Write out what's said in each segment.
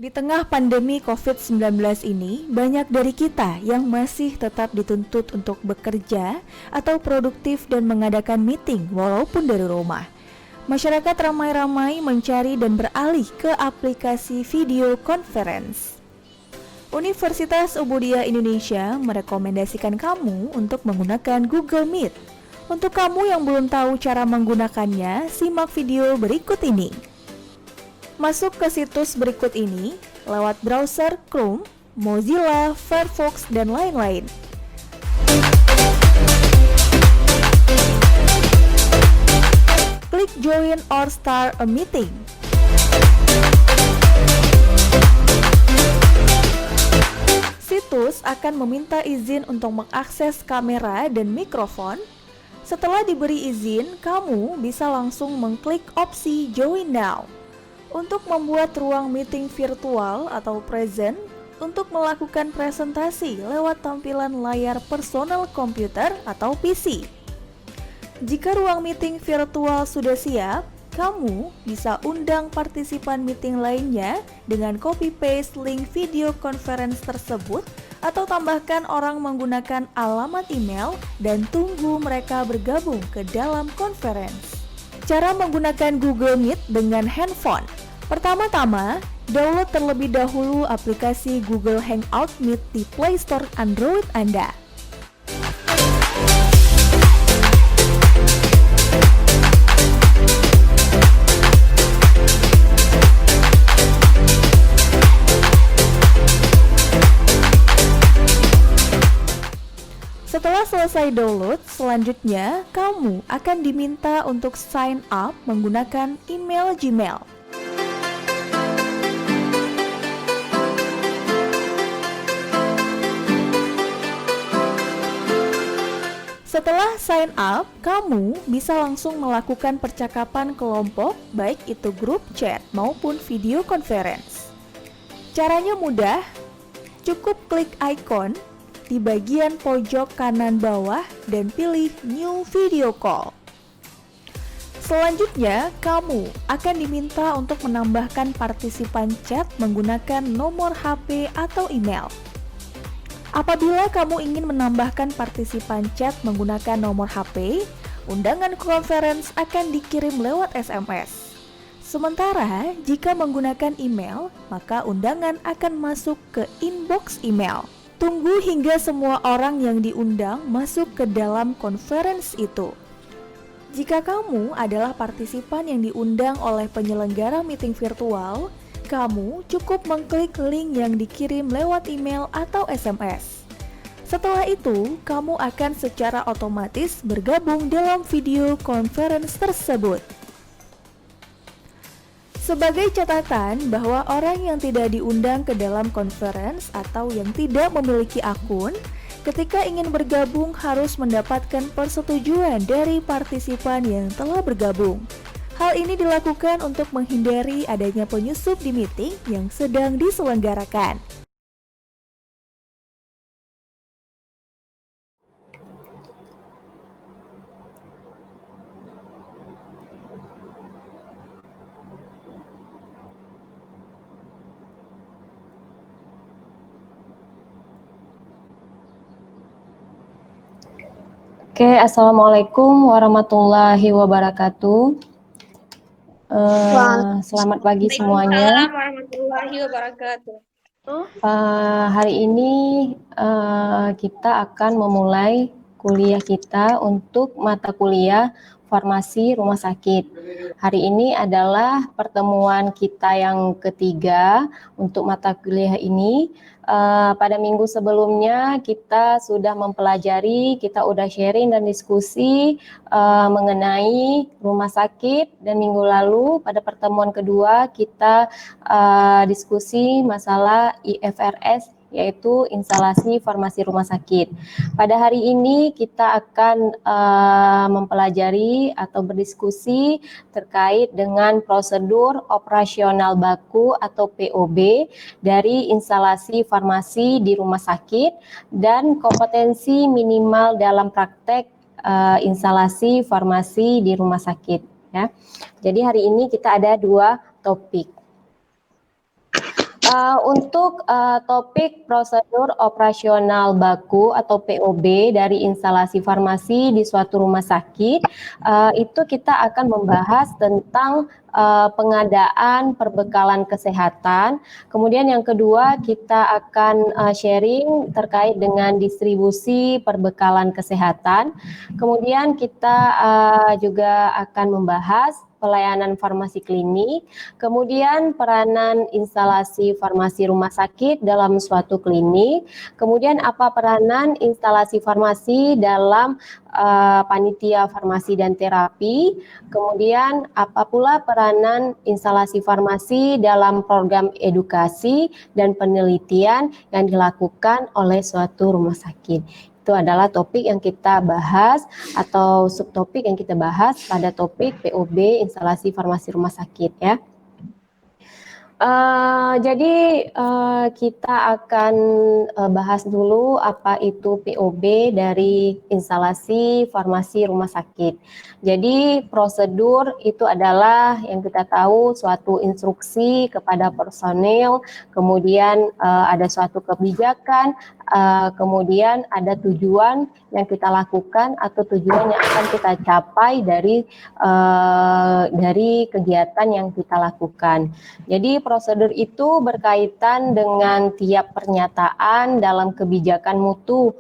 Di tengah pandemi COVID-19 ini, banyak dari kita yang masih tetap dituntut untuk bekerja atau produktif dan mengadakan meeting walaupun dari rumah. Masyarakat ramai-ramai mencari dan beralih ke aplikasi video conference. Universitas Ubudiyah Indonesia merekomendasikan kamu untuk menggunakan Google Meet. Untuk kamu yang belum tahu cara menggunakannya, simak video berikut ini. Masuk ke situs berikut ini lewat browser Chrome, Mozilla, Firefox, dan lain-lain. Klik join or start a meeting. Situs akan meminta izin untuk mengakses kamera dan mikrofon. Setelah diberi izin, kamu bisa langsung mengklik opsi Join Now untuk membuat ruang meeting virtual atau present untuk melakukan presentasi lewat tampilan layar personal computer atau PC. Jika ruang meeting virtual sudah siap, kamu bisa undang partisipan meeting lainnya dengan copy-paste link video conference tersebut atau tambahkan orang menggunakan alamat email dan tunggu mereka bergabung ke dalam conference. Cara menggunakan Google Meet dengan handphone. Pertama-tama, download terlebih dahulu aplikasi Google Hangout Meet di Play Store Android Anda. Setelah selesai download, selanjutnya kamu akan diminta untuk sign up menggunakan email Gmail. Setelah sign up, kamu bisa langsung melakukan percakapan kelompok, baik itu grup chat maupun video conference. Caranya mudah, cukup klik icon di bagian pojok kanan bawah dan pilih New Video Call. Selanjutnya, kamu akan diminta untuk menambahkan partisipan chat menggunakan nomor HP atau email. Apabila kamu ingin menambahkan partisipan chat menggunakan nomor HP, undangan conference akan dikirim lewat SMS. Sementara, jika menggunakan email, maka undangan akan masuk ke inbox email. Tunggu hingga semua orang yang diundang masuk ke dalam conference itu. Jika kamu adalah partisipan yang diundang oleh penyelenggara meeting virtual, kamu cukup mengklik link yang dikirim lewat email atau SMS. Setelah itu, kamu akan secara otomatis bergabung dalam video conference tersebut. Sebagai catatan bahwa orang yang tidak diundang ke dalam conference atau yang tidak memiliki akun, ketika ingin bergabung harus mendapatkan persetujuan dari partisipan yang telah bergabung. Hal ini dilakukan untuk menghindari adanya penyusup di meeting yang sedang diselenggarakan. Oke, Assalamualaikum warahmatullahi wabarakatuh. Selamat pagi semuanya. Warahmatullahi wabarakatuh. Hari ini kita akan memulai kuliah kita untuk mata kuliah farmasi rumah sakit. Hari ini adalah pertemuan kita yang ketiga untuk mata kuliah ini. Pada minggu sebelumnya kita sudah mempelajari, kita udah sharing dan diskusi mengenai rumah sakit, dan minggu lalu pada pertemuan kedua kita diskusi masalah IFRS, yaitu instalasi farmasi rumah sakit. Pada hari ini kita akan mempelajari atau berdiskusi terkait dengan prosedur operasional baku atau POB dari instalasi farmasi di rumah sakit dan kompetensi minimal dalam praktek instalasi farmasi di rumah sakit. Ya. Jadi hari ini kita ada dua topik. Untuk topik prosedur operasional baku atau POB dari instalasi farmasi di suatu rumah sakit, itu kita akan membahas tentang pengadaan perbekalan kesehatan. Kemudian yang kedua kita akan sharing terkait dengan distribusi perbekalan kesehatan. Kemudian kita juga akan membahas pelayanan farmasi klinik, kemudian peranan instalasi farmasi rumah sakit dalam suatu klinik, kemudian apa peranan instalasi farmasi dalam panitia farmasi dan terapi, kemudian apa pula peranan instalasi farmasi dalam program edukasi dan penelitian yang dilakukan oleh suatu rumah sakit. Itu adalah topik yang kita bahas atau subtopik yang kita bahas pada topik POB instalasi farmasi rumah sakit ya. Jadi kita akan bahas dulu apa itu POB dari instalasi farmasi rumah sakit. Jadi prosedur itu adalah yang kita tahu suatu instruksi kepada personel, kemudian ada suatu kebijakan, kemudian ada tujuan yang kita lakukan atau tujuan yang akan kita capai dari kegiatan yang kita lakukan. Jadi prosedur itu berkaitan dengan tiap pernyataan dalam kebijakan mutu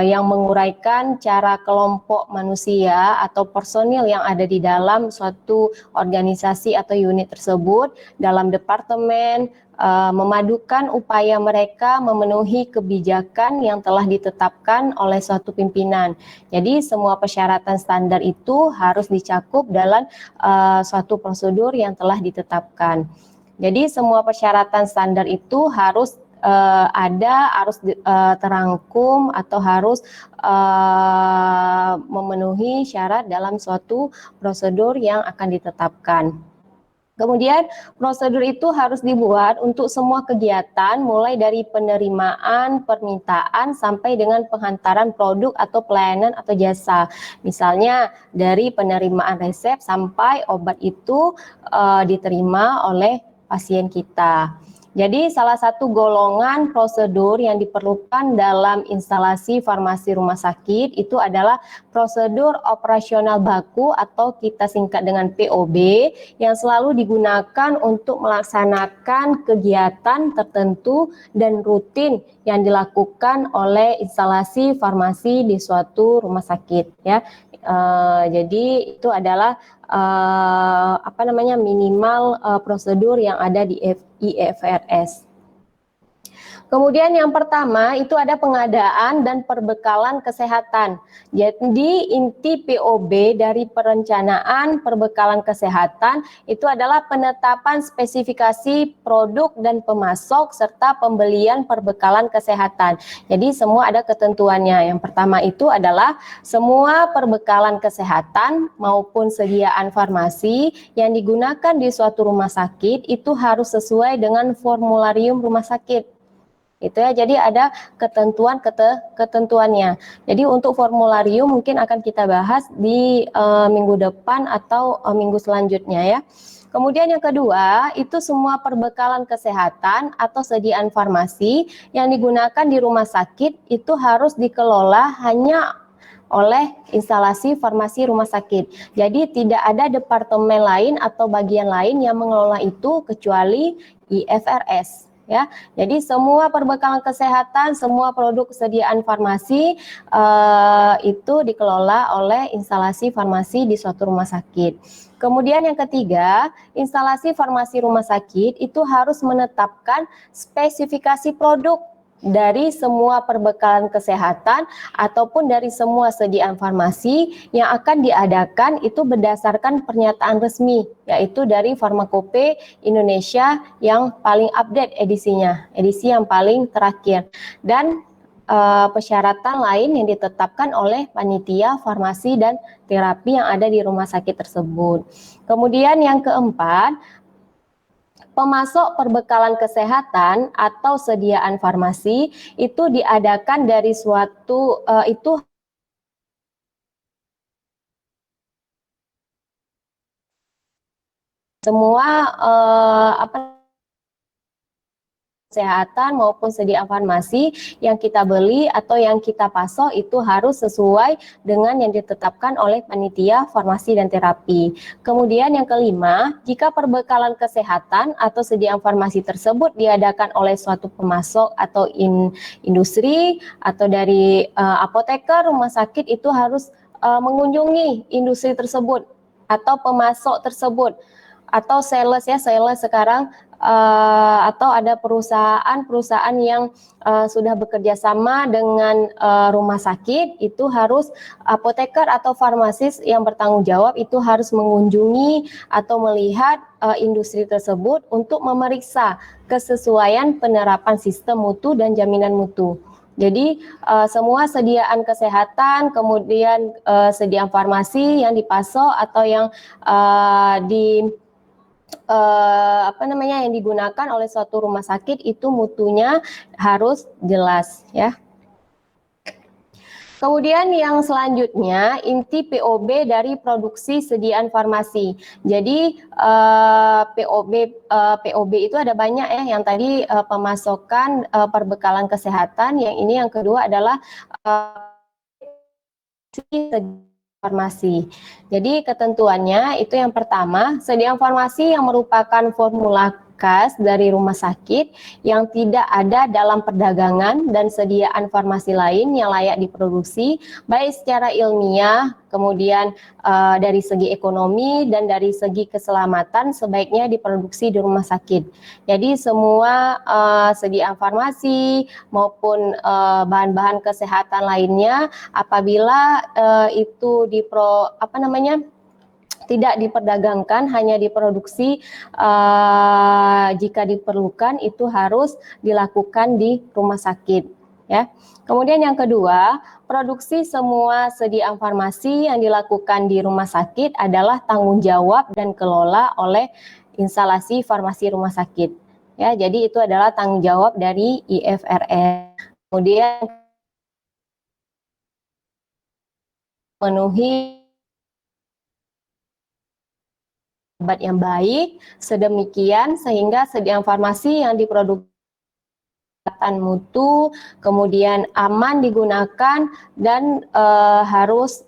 yang menguraikan cara kelompok manusia atau personil yang ada di dalam suatu organisasi atau unit tersebut dalam departemen, memadukan upaya mereka memenuhi kebijakan yang telah ditetapkan oleh suatu pimpinan. Jadi semua persyaratan standar itu harus dicakup dalam suatu prosedur yang telah ditetapkan. Jadi semua persyaratan standar itu harus terangkum atau harus memenuhi syarat dalam suatu prosedur yang akan ditetapkan. Kemudian prosedur itu harus dibuat untuk semua kegiatan mulai dari penerimaan, permintaan sampai dengan penghantaran produk atau pelayanan atau jasa. Misalnya dari penerimaan resep sampai obat itu diterima oleh pasien kita. Jadi salah satu golongan prosedur yang diperlukan dalam instalasi farmasi rumah sakit itu adalah prosedur operasional baku atau kita singkat dengan POB yang selalu digunakan untuk melaksanakan kegiatan tertentu dan rutin yang dilakukan oleh instalasi farmasi di suatu rumah sakit ya. Jadi itu adalah minimal prosedur yang ada di IFRS. Kemudian yang pertama itu ada pengadaan dan perbekalan kesehatan. Jadi inti POB dari perencanaan perbekalan kesehatan itu adalah penetapan spesifikasi produk dan pemasok serta pembelian perbekalan kesehatan. Jadi semua ada ketentuannya. Yang pertama itu adalah semua perbekalan kesehatan maupun sediaan farmasi yang digunakan di suatu rumah sakit itu harus sesuai dengan formularium rumah sakit. Itu ya, jadi ada ketentuannya. Jadi untuk formularium mungkin akan kita bahas di minggu depan atau minggu selanjutnya ya. Kemudian yang kedua, itu semua perbekalan kesehatan atau sediaan farmasi yang digunakan di rumah sakit itu harus dikelola hanya oleh instalasi farmasi rumah sakit. Jadi tidak ada departemen lain atau bagian lain yang mengelola itu kecuali IFRS. Ya, jadi semua perbekalan kesehatan, semua produk kesediaan farmasi itu dikelola oleh instalasi farmasi di suatu rumah sakit. Kemudian yang ketiga, instalasi farmasi rumah sakit itu harus menetapkan spesifikasi produk dari semua perbekalan kesehatan ataupun dari semua sediaan farmasi yang akan diadakan itu berdasarkan pernyataan resmi, yaitu dari Farmakope Indonesia yang paling update edisinya, edisi yang paling terakhir, dan persyaratan lain yang ditetapkan oleh panitia farmasi dan terapi yang ada di rumah sakit tersebut. Kemudian yang keempat, pemasok perbekalan kesehatan atau sediaan farmasi itu diadakan dari suatu itu semua kesehatan maupun sedia farmasi yang kita beli atau yang kita pasok itu harus sesuai dengan yang ditetapkan oleh panitia farmasi dan terapi. Kemudian yang kelima, jika perbekalan kesehatan atau sediaan farmasi tersebut diadakan oleh suatu pemasok atau industri atau dari apoteker, rumah sakit itu harus mengunjungi industri tersebut atau pemasok tersebut atau sales sekarang atau ada perusahaan yang sudah bekerja sama dengan rumah sakit, itu harus apoteker atau farmasis yang bertanggung jawab itu harus mengunjungi atau melihat industri tersebut untuk memeriksa kesesuaian penerapan sistem mutu dan jaminan mutu. Jadi semua sediaan kesehatan, kemudian sediaan farmasi yang dipasok atau yang yang digunakan oleh suatu rumah sakit itu mutunya harus jelas ya. Kemudian yang selanjutnya inti POB dari produksi sediaan farmasi. Jadi POB itu ada banyak ya. Yang tadi pemasokan perbekalan kesehatan. Yang ini yang kedua adalah farmasi. Jadi ketentuannya itu yang pertama, sediaan farmasi yang merupakan formula khas dari rumah sakit yang tidak ada dalam perdagangan dan sediaan farmasi lain yang layak diproduksi baik secara ilmiah, kemudian dari segi ekonomi dan dari segi keselamatan sebaiknya diproduksi di rumah sakit. Jadi semua sediaan farmasi maupun bahan-bahan kesehatan lainnya apabila itu tidak diperdagangkan, hanya diproduksi jika diperlukan itu harus dilakukan di rumah sakit ya. Kemudian yang kedua, produksi semua sediaan farmasi yang dilakukan di rumah sakit adalah tanggung jawab dan kelola oleh instalasi farmasi rumah sakit ya. Jadi itu adalah tanggung jawab dari IFRS. Kemudian memenuhi obat yang baik, sedemikian sehingga sediaan farmasi yang diproduksi mutu, kemudian aman digunakan dan harus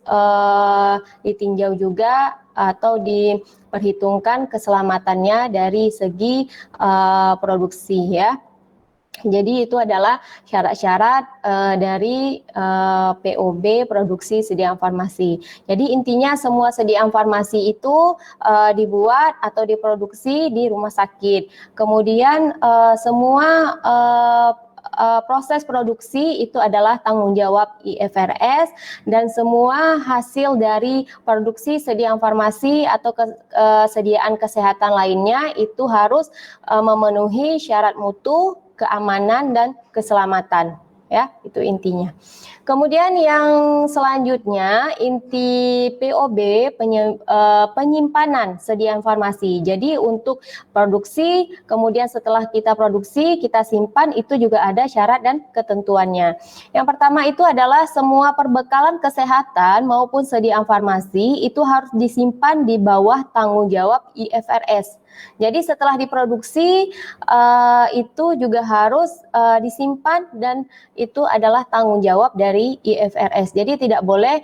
ditinjau juga atau diperhitungkan keselamatannya dari segi produksi ya. Jadi itu adalah syarat-syarat dari POB produksi sediaan farmasi. Jadi intinya semua sediaan farmasi itu dibuat atau diproduksi di rumah sakit. Kemudian semua proses produksi itu adalah tanggung jawab IFRS dan semua hasil dari produksi sediaan farmasi atau sediaan kesehatan lainnya itu harus memenuhi syarat mutu, keamanan dan keselamatan ya, itu intinya. Kemudian yang selanjutnya inti POB penyimpanan sediaan farmasi. Jadi untuk produksi, kemudian setelah kita produksi, kita simpan itu juga ada syarat dan ketentuannya. Yang pertama itu adalah semua perbekalan kesehatan maupun sediaan farmasi itu harus disimpan di bawah tanggung jawab IFRS. Jadi setelah diproduksi itu juga harus disimpan dan itu adalah tanggung jawab dari IFRS. Jadi tidak boleh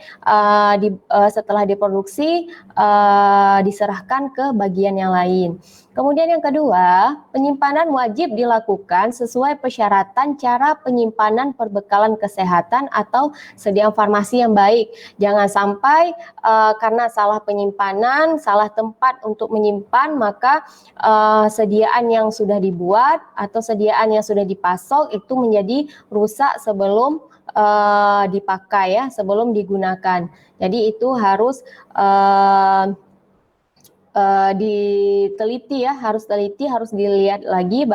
setelah diproduksi diserahkan ke bagian yang lain. Kemudian yang kedua, penyimpanan wajib dilakukan sesuai persyaratan cara penyimpanan perbekalan kesehatan atau sediaan farmasi yang baik. Jangan sampai karena salah penyimpanan, salah tempat untuk menyimpan, maka sediaan yang sudah dibuat atau sediaan yang sudah dipasok itu menjadi rusak sebelum dipakai ya, sebelum digunakan. Jadi itu harus diteliti ya, harus dilihat lagi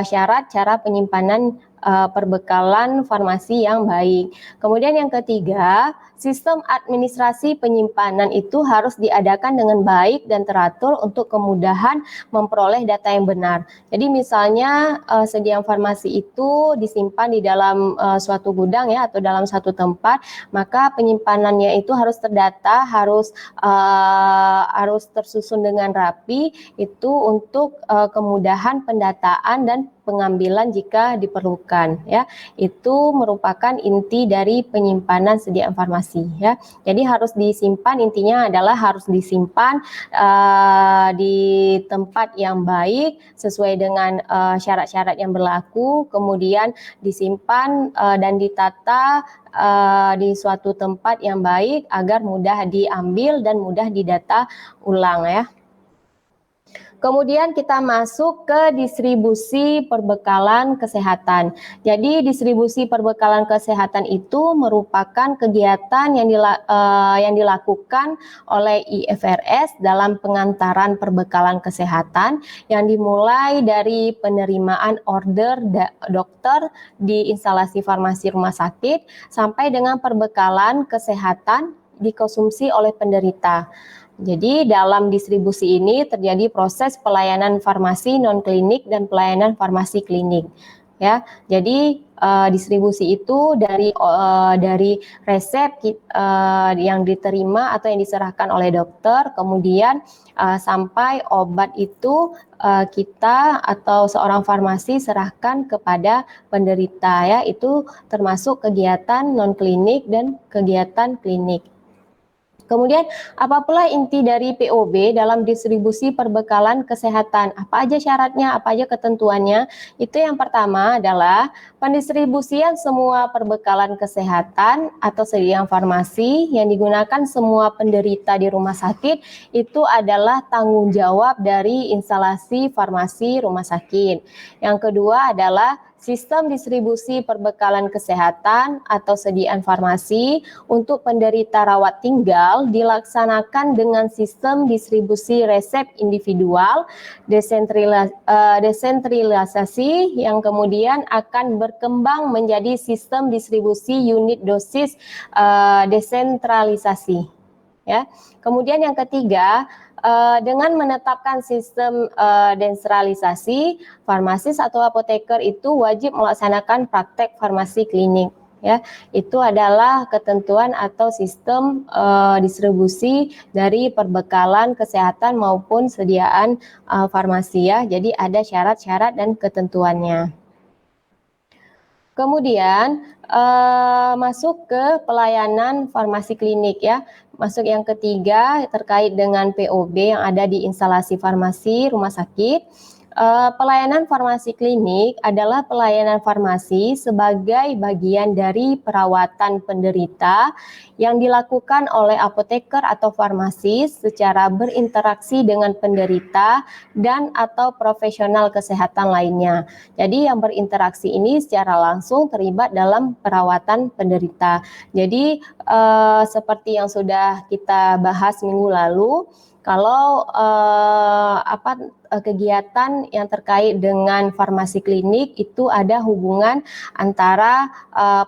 syarat cara penyimpanan perbekalan farmasi yang baik. Kemudian yang ketiga, sistem administrasi penyimpanan itu harus diadakan dengan baik dan teratur untuk kemudahan memperoleh data yang benar. Jadi misalnya sediaan farmasi itu disimpan di dalam suatu gudang ya atau dalam satu tempat, maka penyimpanannya itu harus terdata, harus tersusun dengan rapi itu untuk kemudahan pendataan dan pengambilan jika diperlukan ya. Itu merupakan inti dari penyimpanan sedia informasi ya. Jadi harus disimpan, intinya adalah harus disimpan di tempat yang baik sesuai dengan syarat-syarat yang berlaku, kemudian disimpan dan ditata di suatu tempat yang baik agar mudah diambil dan mudah didata ulang ya. Kemudian kita masuk ke distribusi perbekalan kesehatan. Jadi distribusi perbekalan kesehatan itu merupakan kegiatan yang dilakukan oleh IFRS dalam pengantaran perbekalan kesehatan yang dimulai dari penerimaan order dokter di instalasi farmasi rumah sakit sampai dengan perbekalan kesehatan dikonsumsi oleh penderita. Jadi dalam distribusi ini terjadi proses pelayanan farmasi non-klinik dan pelayanan farmasi klinik. Ya, jadi distribusi itu dari resep yang diterima atau yang diserahkan oleh dokter, kemudian sampai obat itu kita atau seorang farmasi serahkan kepada penderita ya, itu termasuk kegiatan non-klinik dan kegiatan klinik. Kemudian, apa pula inti dari POB dalam distribusi perbekalan kesehatan? Apa aja syaratnya, apa aja ketentuannya? Itu yang pertama adalah pendistribusian semua perbekalan kesehatan atau sediaan farmasi yang digunakan semua penderita di rumah sakit itu adalah tanggung jawab dari instalasi farmasi rumah sakit. Yang kedua adalah sistem distribusi perbekalan kesehatan atau sediaan farmasi untuk penderita rawat tinggal dilaksanakan dengan sistem distribusi resep individual, desentralisasi yang kemudian akan berkembang menjadi sistem distribusi unit dosis desentralisasi. Ya. Kemudian yang ketiga, dengan menetapkan sistem desentralisasi, farmasis atau apoteker itu wajib melaksanakan praktek farmasi klinik. Ya, itu adalah ketentuan atau sistem distribusi dari perbekalan kesehatan maupun sediaan farmasi ya. Jadi ada syarat-syarat dan ketentuannya. Kemudian masuk ke pelayanan farmasi klinik ya. Masuk yang ketiga terkait dengan POB yang ada di instalasi farmasi rumah sakit. Pelayanan farmasi klinik adalah pelayanan farmasi sebagai bagian dari perawatan penderita yang dilakukan oleh apoteker atau farmasis secara berinteraksi dengan penderita dan atau profesional kesehatan lainnya. Jadi yang berinteraksi ini secara langsung terlibat dalam perawatan penderita. Jadi seperti yang sudah kita bahas minggu lalu, kalau kegiatan yang terkait dengan farmasi klinik itu ada hubungan antara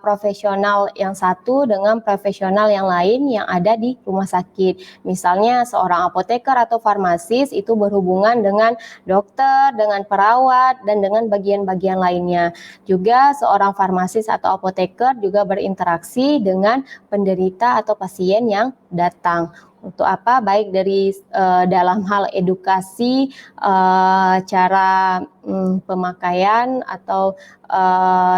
profesional yang satu dengan profesional yang lain yang ada di rumah sakit. Misalnya seorang apoteker atau farmasis itu berhubungan dengan dokter, dengan perawat, dan dengan bagian-bagian lainnya. Juga seorang farmasis atau apoteker juga berinteraksi dengan penderita atau pasien yang datang. Untuk apa? Baik dari dalam hal edukasi, cara pemakaian atau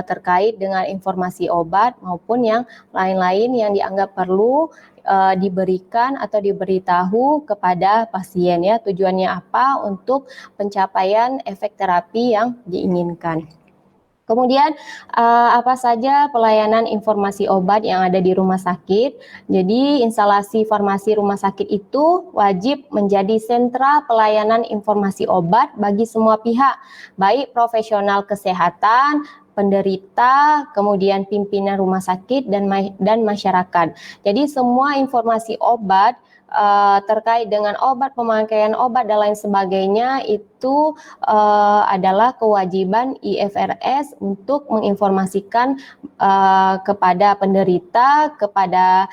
terkait dengan informasi obat maupun yang lain-lain yang dianggap perlu diberikan atau diberitahu kepada pasien ya. Tujuannya apa? Untuk pencapaian efek terapi yang diinginkan. Kemudian apa saja pelayanan informasi obat yang ada di rumah sakit. Jadi instalasi farmasi rumah sakit itu wajib menjadi sentra pelayanan informasi obat bagi semua pihak, baik profesional kesehatan, penderita, kemudian pimpinan rumah sakit dan masyarakat. Jadi semua informasi obat terkait dengan obat, pemakaian obat dan lain sebagainya itu adalah kewajiban IFRS untuk menginformasikan kepada penderita, kepada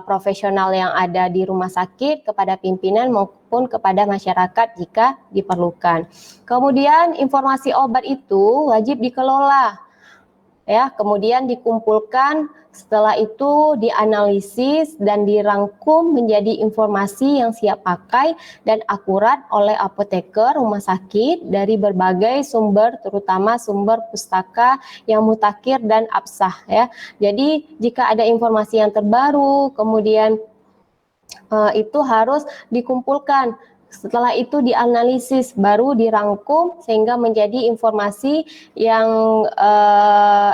profesional yang ada di rumah sakit, kepada pimpinan maupun kepada masyarakat jika diperlukan. Kemudian informasi obat itu wajib dikelola. ya, kemudian dikumpulkan, setelah itu dianalisis dan dirangkum menjadi informasi yang siap pakai dan akurat oleh apoteker rumah sakit dari berbagai sumber, terutama sumber pustaka yang mutakhir dan absah ya. Jadi jika ada informasi yang terbaru, kemudian itu harus dikumpulkan. Setelah itu dianalisis, baru dirangkum sehingga menjadi informasi yang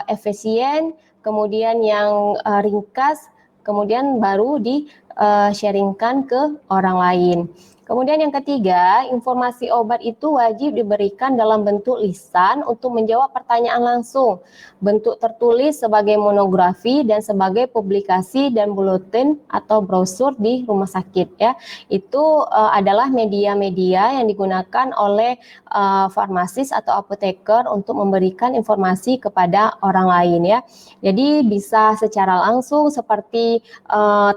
efisien, kemudian yang ringkas, kemudian baru di-sharingkan ke orang lain. Kemudian yang ketiga, informasi obat itu wajib diberikan dalam bentuk lisan untuk menjawab pertanyaan langsung, bentuk tertulis sebagai monografi dan sebagai publikasi dan buletin atau brosur di rumah sakit ya. Itu adalah media-media yang digunakan oleh farmasis atau apoteker untuk memberikan informasi kepada orang lain ya. Jadi bisa secara langsung seperti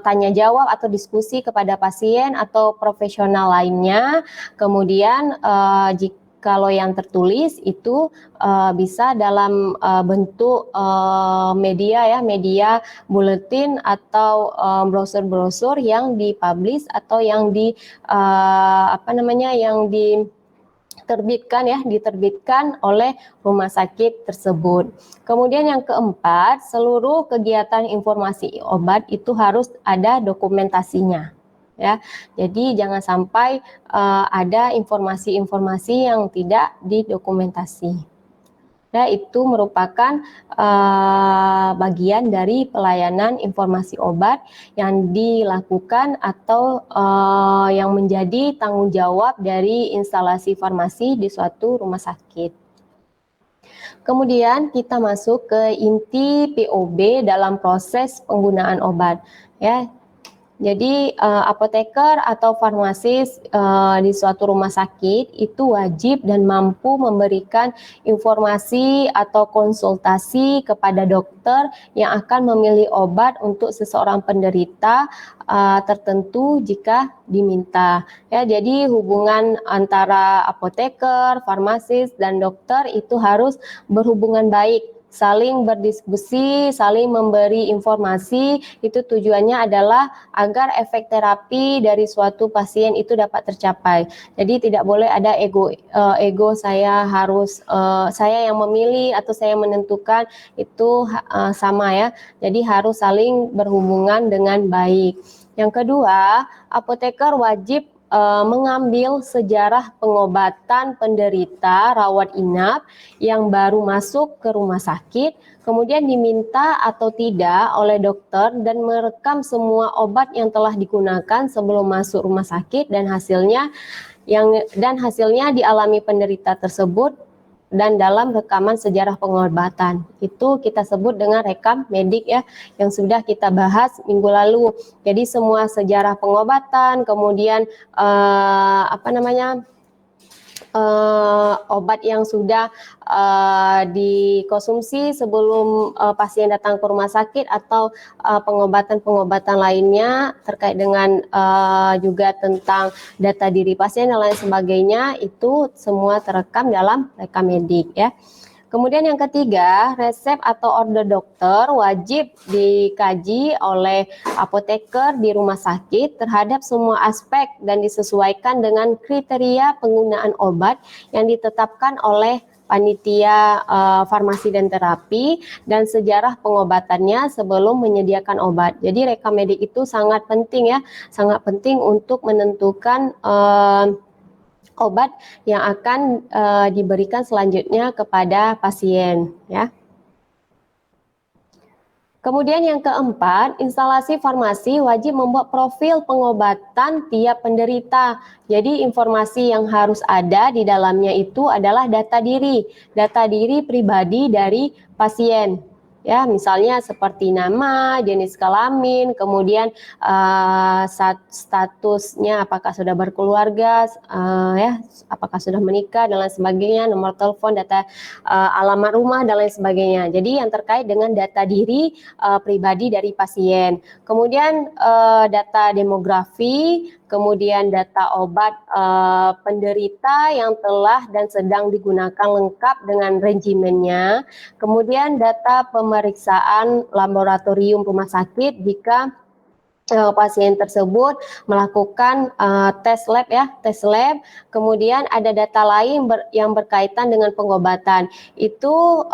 tanya jawab atau diskusi kepada pasien atau profesional lainnya. Kemudian kalau yang tertulis itu bisa dalam bentuk media ya, media buletin atau brosur-brosur yang dipublish atau yang diterbitkan oleh rumah sakit tersebut. Kemudian yang keempat, seluruh kegiatan informasi obat itu harus ada dokumentasinya. Ya, jadi jangan sampai ada informasi-informasi yang tidak didokumentasi. Nah, itu merupakan bagian dari pelayanan informasi obat yang dilakukan atau yang menjadi tanggung jawab dari instalasi farmasi di suatu rumah sakit. Kemudian kita masuk ke inti POB dalam proses penggunaan obat. Ya, jadi apoteker atau farmasis di suatu rumah sakit itu wajib dan mampu memberikan informasi atau konsultasi kepada dokter yang akan memilih obat untuk seseorang penderita tertentu jika diminta. Ya, jadi hubungan antara apoteker, farmasis, dan dokter itu harus berhubungan baik, saling berdiskusi, saling memberi informasi. Itu tujuannya adalah agar efek terapi dari suatu pasien itu dapat tercapai. Jadi tidak boleh ada ego saya harus saya yang memilih atau saya menentukan, itu sama ya. Jadi harus saling berhubungan dengan baik. Yang kedua, apoteker wajib mengambil sejarah pengobatan penderita rawat inap yang baru masuk ke rumah sakit, kemudian diminta atau tidak oleh dokter dan merekam semua obat yang telah digunakan sebelum masuk rumah sakit dan hasilnya dialami penderita tersebut dan dalam rekaman sejarah pengobatan. Itu kita sebut dengan rekam medik ya, yang sudah kita bahas minggu lalu. Jadi semua sejarah pengobatan, kemudian obat yang sudah dikonsumsi sebelum pasien datang ke rumah sakit atau pengobatan-pengobatan lainnya terkait dengan juga tentang data diri pasien dan lain sebagainya, itu semua terekam dalam rekam medik ya. Kemudian yang ketiga, resep atau order dokter wajib dikaji oleh apoteker di rumah sakit terhadap semua aspek dan disesuaikan dengan kriteria penggunaan obat yang ditetapkan oleh panitia farmasi dan terapi dan sejarah pengobatannya sebelum menyediakan obat. Jadi rekam medik itu sangat penting ya, sangat penting untuk menentukan obat yang akan diberikan selanjutnya kepada pasien ya. Kemudian yang keempat, instalasi farmasi wajib membuat profil pengobatan tiap penderita. Jadi informasi yang harus ada di dalamnya itu adalah data diri pribadi dari pasien. Ya, misalnya seperti nama, jenis kelamin, kemudian statusnya apakah sudah berkeluarga, ya, apakah sudah menikah dan lain sebagainya, nomor telepon, data alamat rumah dan lain sebagainya. Jadi yang terkait dengan data diri pribadi dari pasien. Kemudian data demografi, kemudian data obat penderita yang telah dan sedang digunakan lengkap dengan regimennya, kemudian data pemeriksaan laboratorium rumah sakit jika pasien tersebut melakukan tes lab, kemudian ada data lain yang berkaitan dengan pengobatan. Itu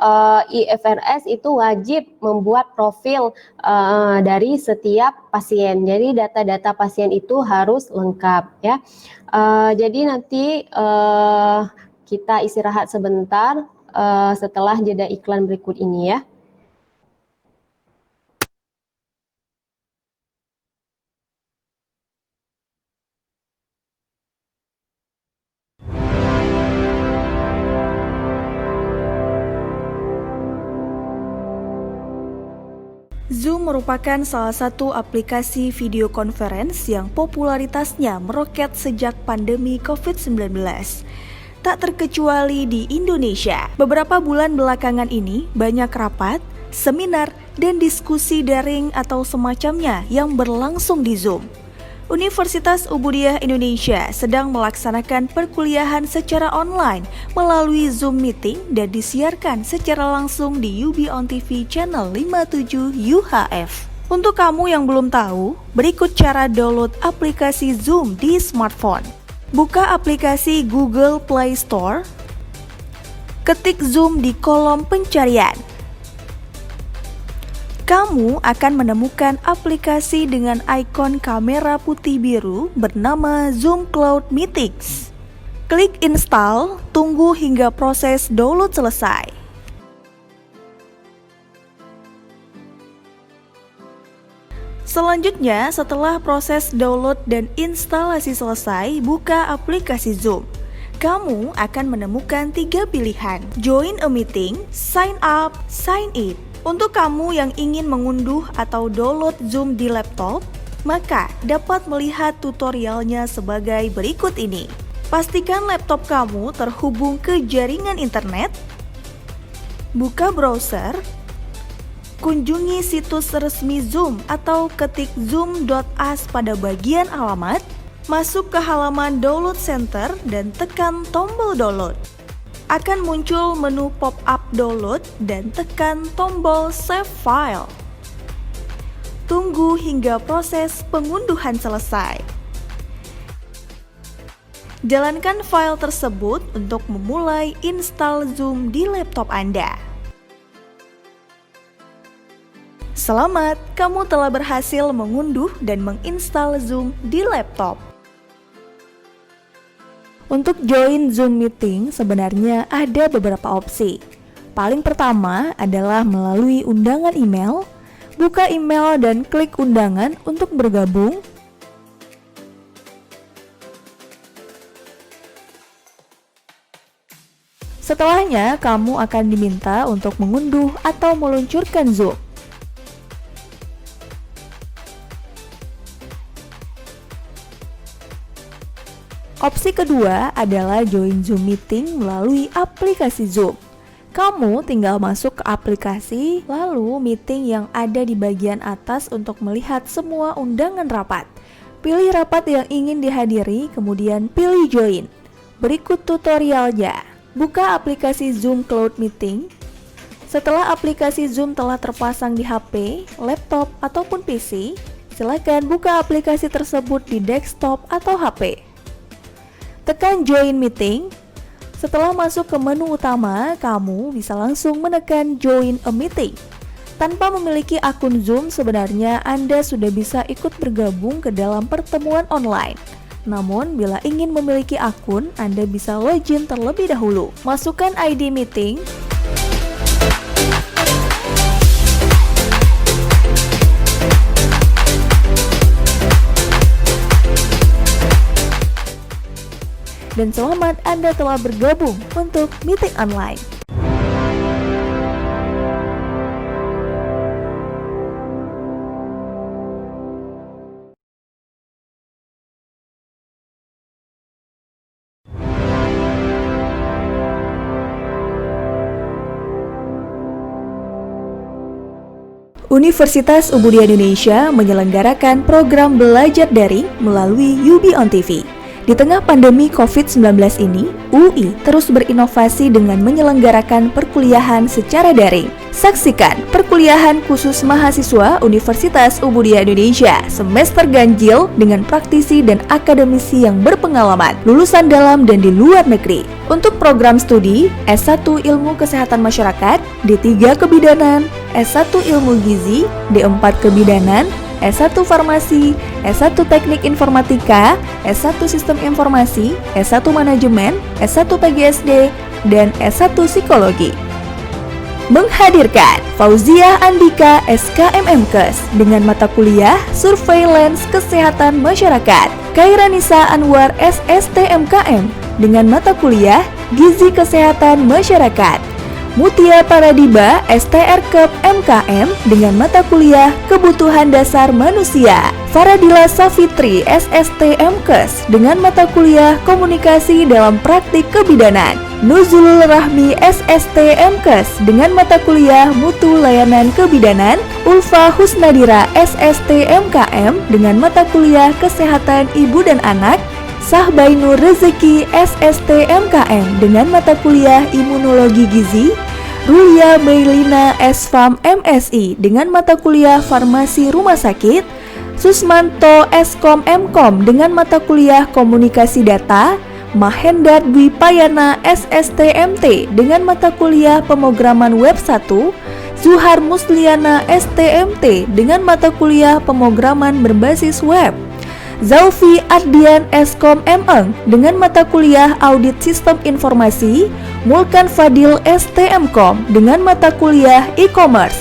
IFRS itu wajib membuat profil dari setiap pasien. Jadi data-data pasien itu harus lengkap ya. Jadi nanti kita istirahat sebentar setelah jeda iklan berikut ini ya. Zoom merupakan salah satu aplikasi video conference yang popularitasnya meroket sejak pandemi COVID-19. Tak terkecuali di Indonesia, beberapa bulan belakangan ini banyak rapat, seminar, dan diskusi daring atau semacamnya yang berlangsung di Zoom. Universitas Ubudiyah Indonesia sedang melaksanakan perkuliahan secara online melalui Zoom Meeting dan disiarkan secara langsung di UB On TV channel 57 UHF. Untuk kamu yang belum tahu, berikut cara download aplikasi Zoom di smartphone. Buka aplikasi Google Play Store, ketik Zoom di kolom pencarian. Kamu akan menemukan aplikasi dengan ikon kamera putih biru bernama Zoom Cloud Meetings. Klik install, tunggu hingga proses download selesai. Selanjutnya, setelah proses download dan instalasi selesai, buka aplikasi Zoom. Kamu akan menemukan 3 pilihan: Join a Meeting, Sign Up, Sign In. Untuk kamu yang ingin mengunduh atau download Zoom di laptop, maka dapat melihat tutorialnya sebagai berikut ini. Pastikan laptop kamu terhubung ke jaringan internet, buka browser, kunjungi situs resmi Zoom atau ketik zoom.us pada bagian alamat, masuk ke halaman Download Center dan tekan tombol download. Akan muncul menu pop-up download dan tekan tombol save file. Tunggu hingga proses pengunduhan selesai. Jalankan file tersebut untuk memulai install Zoom di laptop Anda. Selamat, kamu telah berhasil mengunduh dan menginstal Zoom di laptop. Untuk join Zoom Meeting sebenarnya ada beberapa opsi. Paling pertama adalah melalui undangan email. Buka email dan klik undangan untuk bergabung. Setelahnya, kamu akan diminta untuk mengunduh atau meluncurkan Zoom. Opsi kedua adalah join Zoom Meeting melalui aplikasi Zoom. Kamu tinggal masuk ke aplikasi, lalu meeting yang ada di bagian atas untuk melihat semua undangan rapat. Pilih rapat yang ingin dihadiri, kemudian pilih join. Berikut tutorialnya. Buka aplikasi Zoom Cloud Meeting. Setelah aplikasi Zoom telah terpasang di HP, laptop, ataupun PC, silakan buka aplikasi tersebut di desktop atau HP. Tekan Join Meeting. Setelah masuk ke menu utama, kamu bisa langsung menekan Join a Meeting. Tanpa memiliki akun Zoom, sebenarnya Anda sudah bisa ikut bergabung ke dalam pertemuan online. Namun, bila ingin memiliki akun, Anda bisa login terlebih dahulu. Masukkan ID meeting, dan selamat, Anda telah bergabung untuk meeting online. Universitas Ubudiah Indonesia menyelenggarakan program belajar daring melalui UB on TV. Di tengah pandemi COVID-19 ini, UI terus berinovasi dengan menyelenggarakan perkuliahan secara daring. Saksikan perkuliahan khusus mahasiswa Universitas Ubudiah Indonesia semester ganjil dengan praktisi dan akademisi yang berpengalaman, lulusan dalam dan di luar negeri. Untuk program studi S1 Ilmu Kesehatan Masyarakat, D3 Kebidanan, S1 Ilmu Gizi, D4 Kebidanan, S1 Farmasi, S1 Teknik Informatika, S1 Sistem Informasi, S1 Manajemen, S1 PGSD, dan S1 Psikologi. Menghadirkan Fauzia Andika SKMMKes dengan mata kuliah Surveillance Kesehatan Masyarakat, Kairanisa Anwar SSTMKM dengan mata kuliah Gizi Kesehatan Masyarakat, Mutia Paradiba STRKEP MKM dengan mata kuliah Kebutuhan Dasar Manusia, Faradila Safitri SSTMKes dengan mata kuliah Komunikasi dalam Praktik Kebidanan, Nuzulul Rahmi SSTMKes dengan mata kuliah Mutu Layanan Kebidanan, Ulfa Husnadira SSTMKM dengan mata kuliah Kesehatan Ibu dan Anak, Sahbainur Rezeki SSTMKM dengan mata kuliah Imunologi Gizi, Rulia Meilina SFAM MSI dengan mata kuliah Farmasi Rumah Sakit, Susmanto Eskom Mkom dengan mata kuliah Komunikasi Data, Mahendra Dwi Payana SSTMT dengan mata kuliah Pemrograman Web 1, Zuhar Musliana STMT dengan mata kuliah Pemrograman Berbasis Web, Zaufi Ardian Eskom MEng dengan mata kuliah Audit Sistem Informasi, Mulkan Fadil STMkom dengan mata kuliah E-commerce,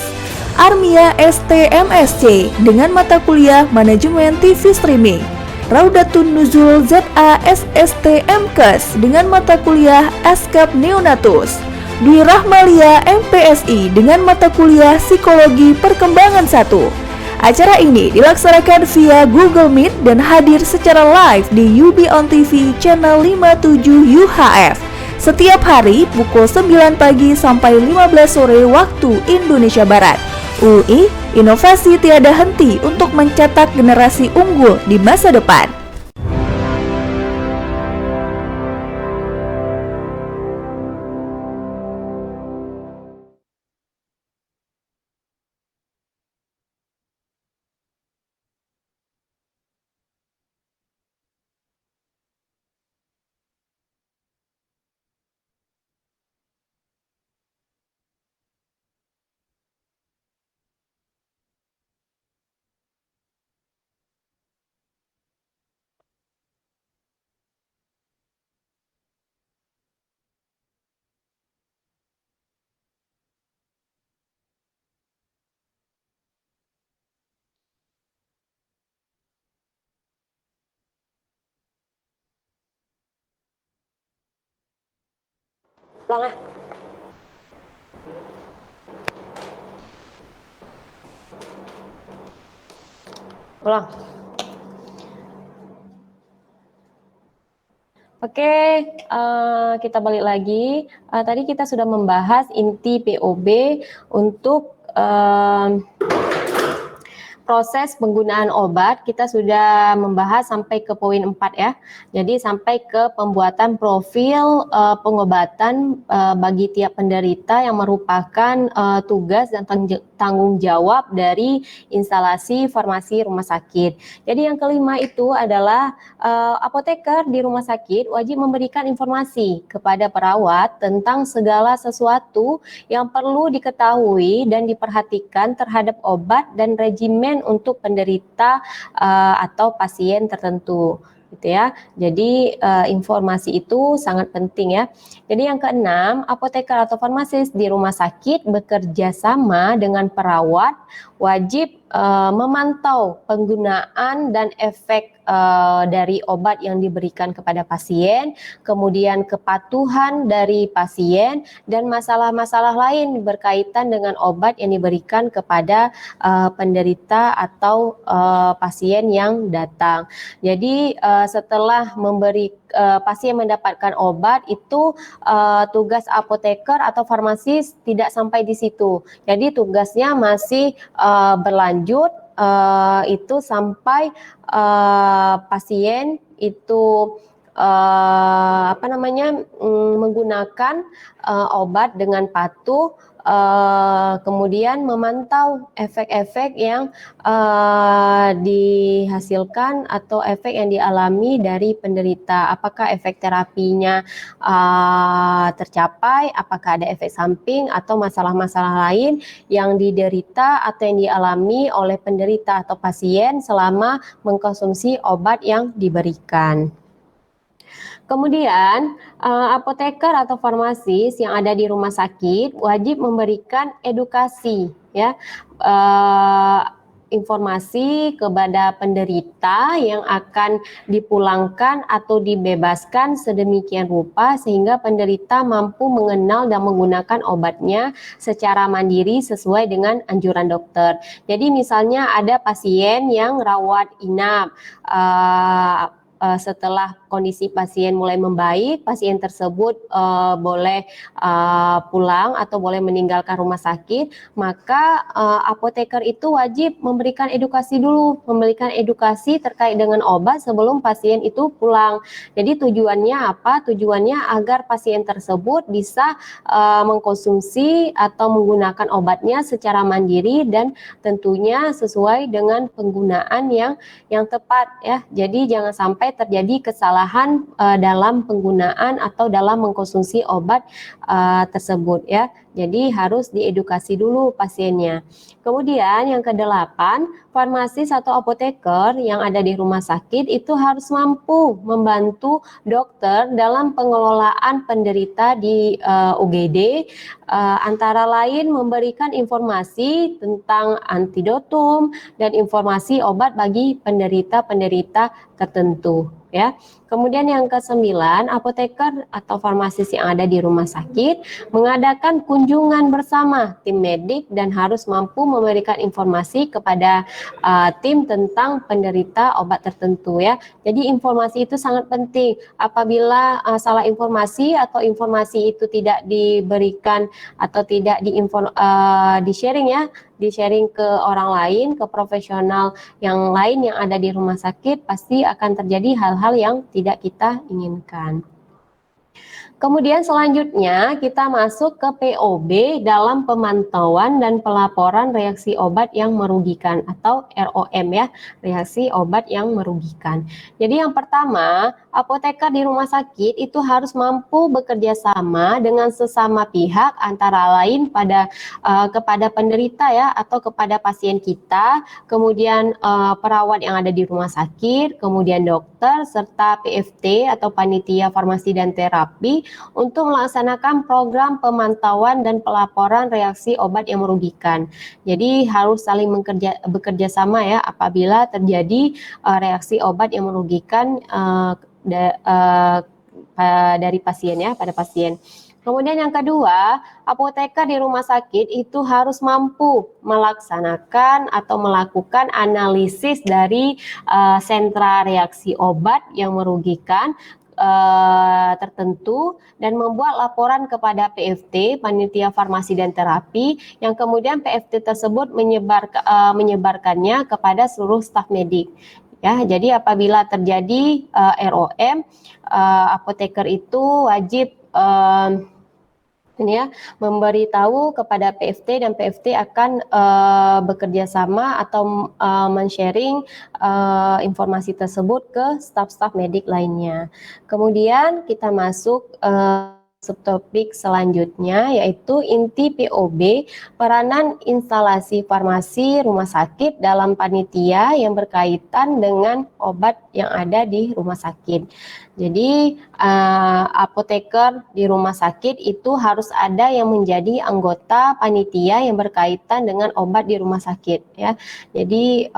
Armia STMSC dengan mata kuliah Manajemen TV Streaming, Raudatun Nuzul ZA SSTMKes dengan mata kuliah Askap Neonatus, Dwi Rahmalia MPSI dengan mata kuliah Psikologi Perkembangan 1. Acara ini dilaksanakan via Google Meet dan hadir secara live di UB on TV channel 57 UHF setiap hari pukul 9 pagi sampai 15 sore waktu Indonesia Barat. UI, inovasi tiada henti untuk mencetak generasi unggul di masa depan. Ulang ah. Ulang. Oke, kita balik lagi. Tadi kita sudah membahas inti POB untuk proses penggunaan obat. Kita sudah membahas sampai ke poin 4 ya. Jadi sampai ke pembuatan profil pengobatan bagi tiap penderita yang merupakan tugas dan tanggung jawab dari instalasi farmasi rumah sakit. Jadi yang kelima itu adalah apoteker di rumah sakit wajib memberikan informasi kepada perawat tentang segala sesuatu yang perlu diketahui dan diperhatikan terhadap obat dan regimen untuk penderita atau pasien tertentu, gitu ya. Jadi informasi itu sangat penting ya. Jadi yang keenam, apoteker atau farmasis di rumah sakit bekerja sama dengan perawat wajib memantau penggunaan dan efek dari obat yang diberikan kepada pasien, kemudian kepatuhan dari pasien, dan masalah-masalah lain berkaitan dengan obat yang diberikan kepada penderita atau pasien yang datang. Jadi setelah pasien mendapatkan obat itu tugas apoteker atau farmasis tidak sampai di situ. Jadi tugasnya masih berlanjut itu sampai pasien itu menggunakan obat dengan patuh, kemudian memantau efek-efek yang dihasilkan atau efek yang dialami dari penderita. Apakah efek terapinya tercapai, apakah ada efek samping atau masalah-masalah lain yang diderita atau yang dialami oleh penderita atau pasien selama mengkonsumsi obat yang diberikan. Kemudian, apoteker atau farmasis yang ada di rumah sakit wajib memberikan edukasi, ya, informasi kepada penderita yang akan dipulangkan atau dibebaskan sedemikian rupa sehingga penderita mampu mengenal dan menggunakan obatnya secara mandiri sesuai dengan anjuran dokter. Jadi misalnya ada pasien yang rawat inap, setelah kondisi pasien mulai membaik, pasien tersebut boleh pulang atau boleh meninggalkan rumah sakit, maka apoteker itu wajib memberikan edukasi dulu, memberikan edukasi terkait dengan obat sebelum pasien itu pulang. Jadi tujuannya apa? Tujuannya agar pasien tersebut bisa mengkonsumsi atau menggunakan obatnya secara mandiri dan tentunya sesuai dengan penggunaan yang tepat, ya. Jadi jangan sampai terjadi kesalahan dalam penggunaan atau dalam mengkonsumsi obat tersebut, ya. Jadi harus diedukasi dulu pasiennya. Kemudian yang kedelapan, farmasis atau apoteker yang ada di rumah sakit itu harus mampu membantu dokter dalam pengelolaan penderita di UGD, antara lain memberikan informasi tentang antidotum dan informasi obat bagi penderita-penderita tertentu, ya. Kemudian yang ke-9, apoteker atau farmasis yang ada di rumah sakit mengadakan kunjungan bersama tim medik dan harus mampu memberikan informasi kepada tim tentang penderita obat tertentu, ya. Jadi informasi itu sangat penting. Apabila salah informasi atau informasi itu tidak diberikan atau tidak di-sharing, ya, di-sharing ke orang lain, ke profesional yang lain yang ada di rumah sakit, pasti akan terjadi hal-hal yang tidak kita inginkan. Kemudian selanjutnya kita masuk ke POB dalam pemantauan dan pelaporan reaksi obat yang merugikan atau ROM, ya, reaksi obat yang merugikan. Jadi yang pertama, apoteker di rumah sakit itu harus mampu bekerja sama dengan sesama pihak, antara lain kepada penderita, ya, atau kepada pasien kita, kemudian perawat yang ada di rumah sakit, kemudian dokter serta PFT atau panitia farmasi dan terapi untuk melaksanakan program pemantauan dan pelaporan reaksi obat yang merugikan. Jadi harus saling bekerja sama, ya, apabila terjadi reaksi obat yang merugikan dari pasien, ya, pada pasien. Kemudian yang kedua, apoteker di rumah sakit itu harus mampu melaksanakan atau melakukan analisis dari sentra reaksi obat yang merugikan tertentu dan membuat laporan kepada PFT, panitia farmasi dan terapi, yang kemudian PFT tersebut menyebarkannya kepada seluruh staf medik. Ya, jadi apabila terjadi ROM, apoteker itu wajib memberitahu kepada PFT dan PFT akan bekerja sama atau men-sharing informasi tersebut ke staf-staf medik lainnya. Kemudian kita masuk subtopik selanjutnya, yaitu inti POB, peranan instalasi farmasi rumah sakit dalam panitia yang berkaitan dengan obat yang ada di rumah sakit. Jadi apoteker di rumah sakit itu harus ada yang menjadi anggota panitia yang berkaitan dengan obat di rumah sakit ya. Jadi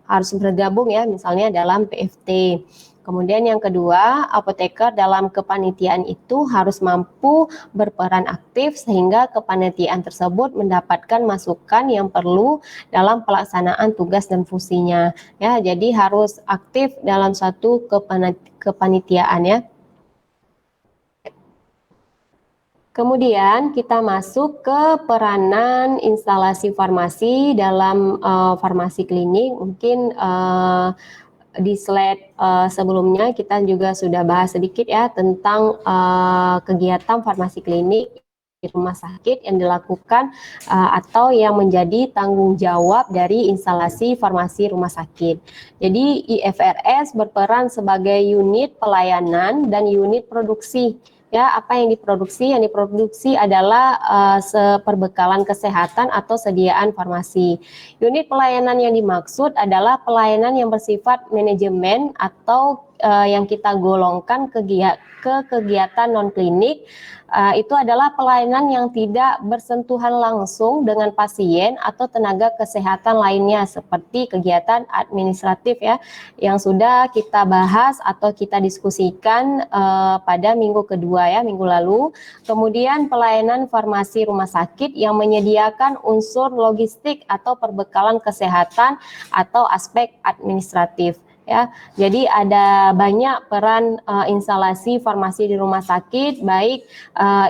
harus bergabung ya, misalnya dalam PFT. Kemudian yang kedua, apoteker dalam kepanitiaan itu harus mampu berperan aktif sehingga kepanitiaan tersebut mendapatkan masukan yang perlu dalam pelaksanaan tugas dan fungsinya. Ya, jadi harus aktif dalam suatu kepanitiaan ya. Kemudian kita masuk ke peranan instalasi farmasi dalam farmasi klinik. Mungkin di slide sebelumnya kita juga sudah bahas sedikit ya tentang kegiatan farmasi klinik di rumah sakit yang dilakukan atau yang menjadi tanggung jawab dari instalasi farmasi rumah sakit. Jadi IFRS berperan sebagai unit pelayanan dan unit produksi. Ya, apa yang diproduksi? Yang diproduksi adalah perbekalan kesehatan atau sediaan farmasi. Unit pelayanan yang dimaksud adalah pelayanan yang bersifat manajemen atau yang kita golongkan ke kegiatan non-klinik. Itu adalah pelayanan yang tidak bersentuhan langsung dengan pasien atau tenaga kesehatan lainnya seperti kegiatan administratif ya yang sudah kita bahas atau kita diskusikan pada minggu kedua ya, minggu lalu. Kemudian pelayanan farmasi rumah sakit yang menyediakan unsur logistik atau perbekalan kesehatan atau aspek administratif. Ya, jadi ada banyak peran instalasi farmasi di rumah sakit, baik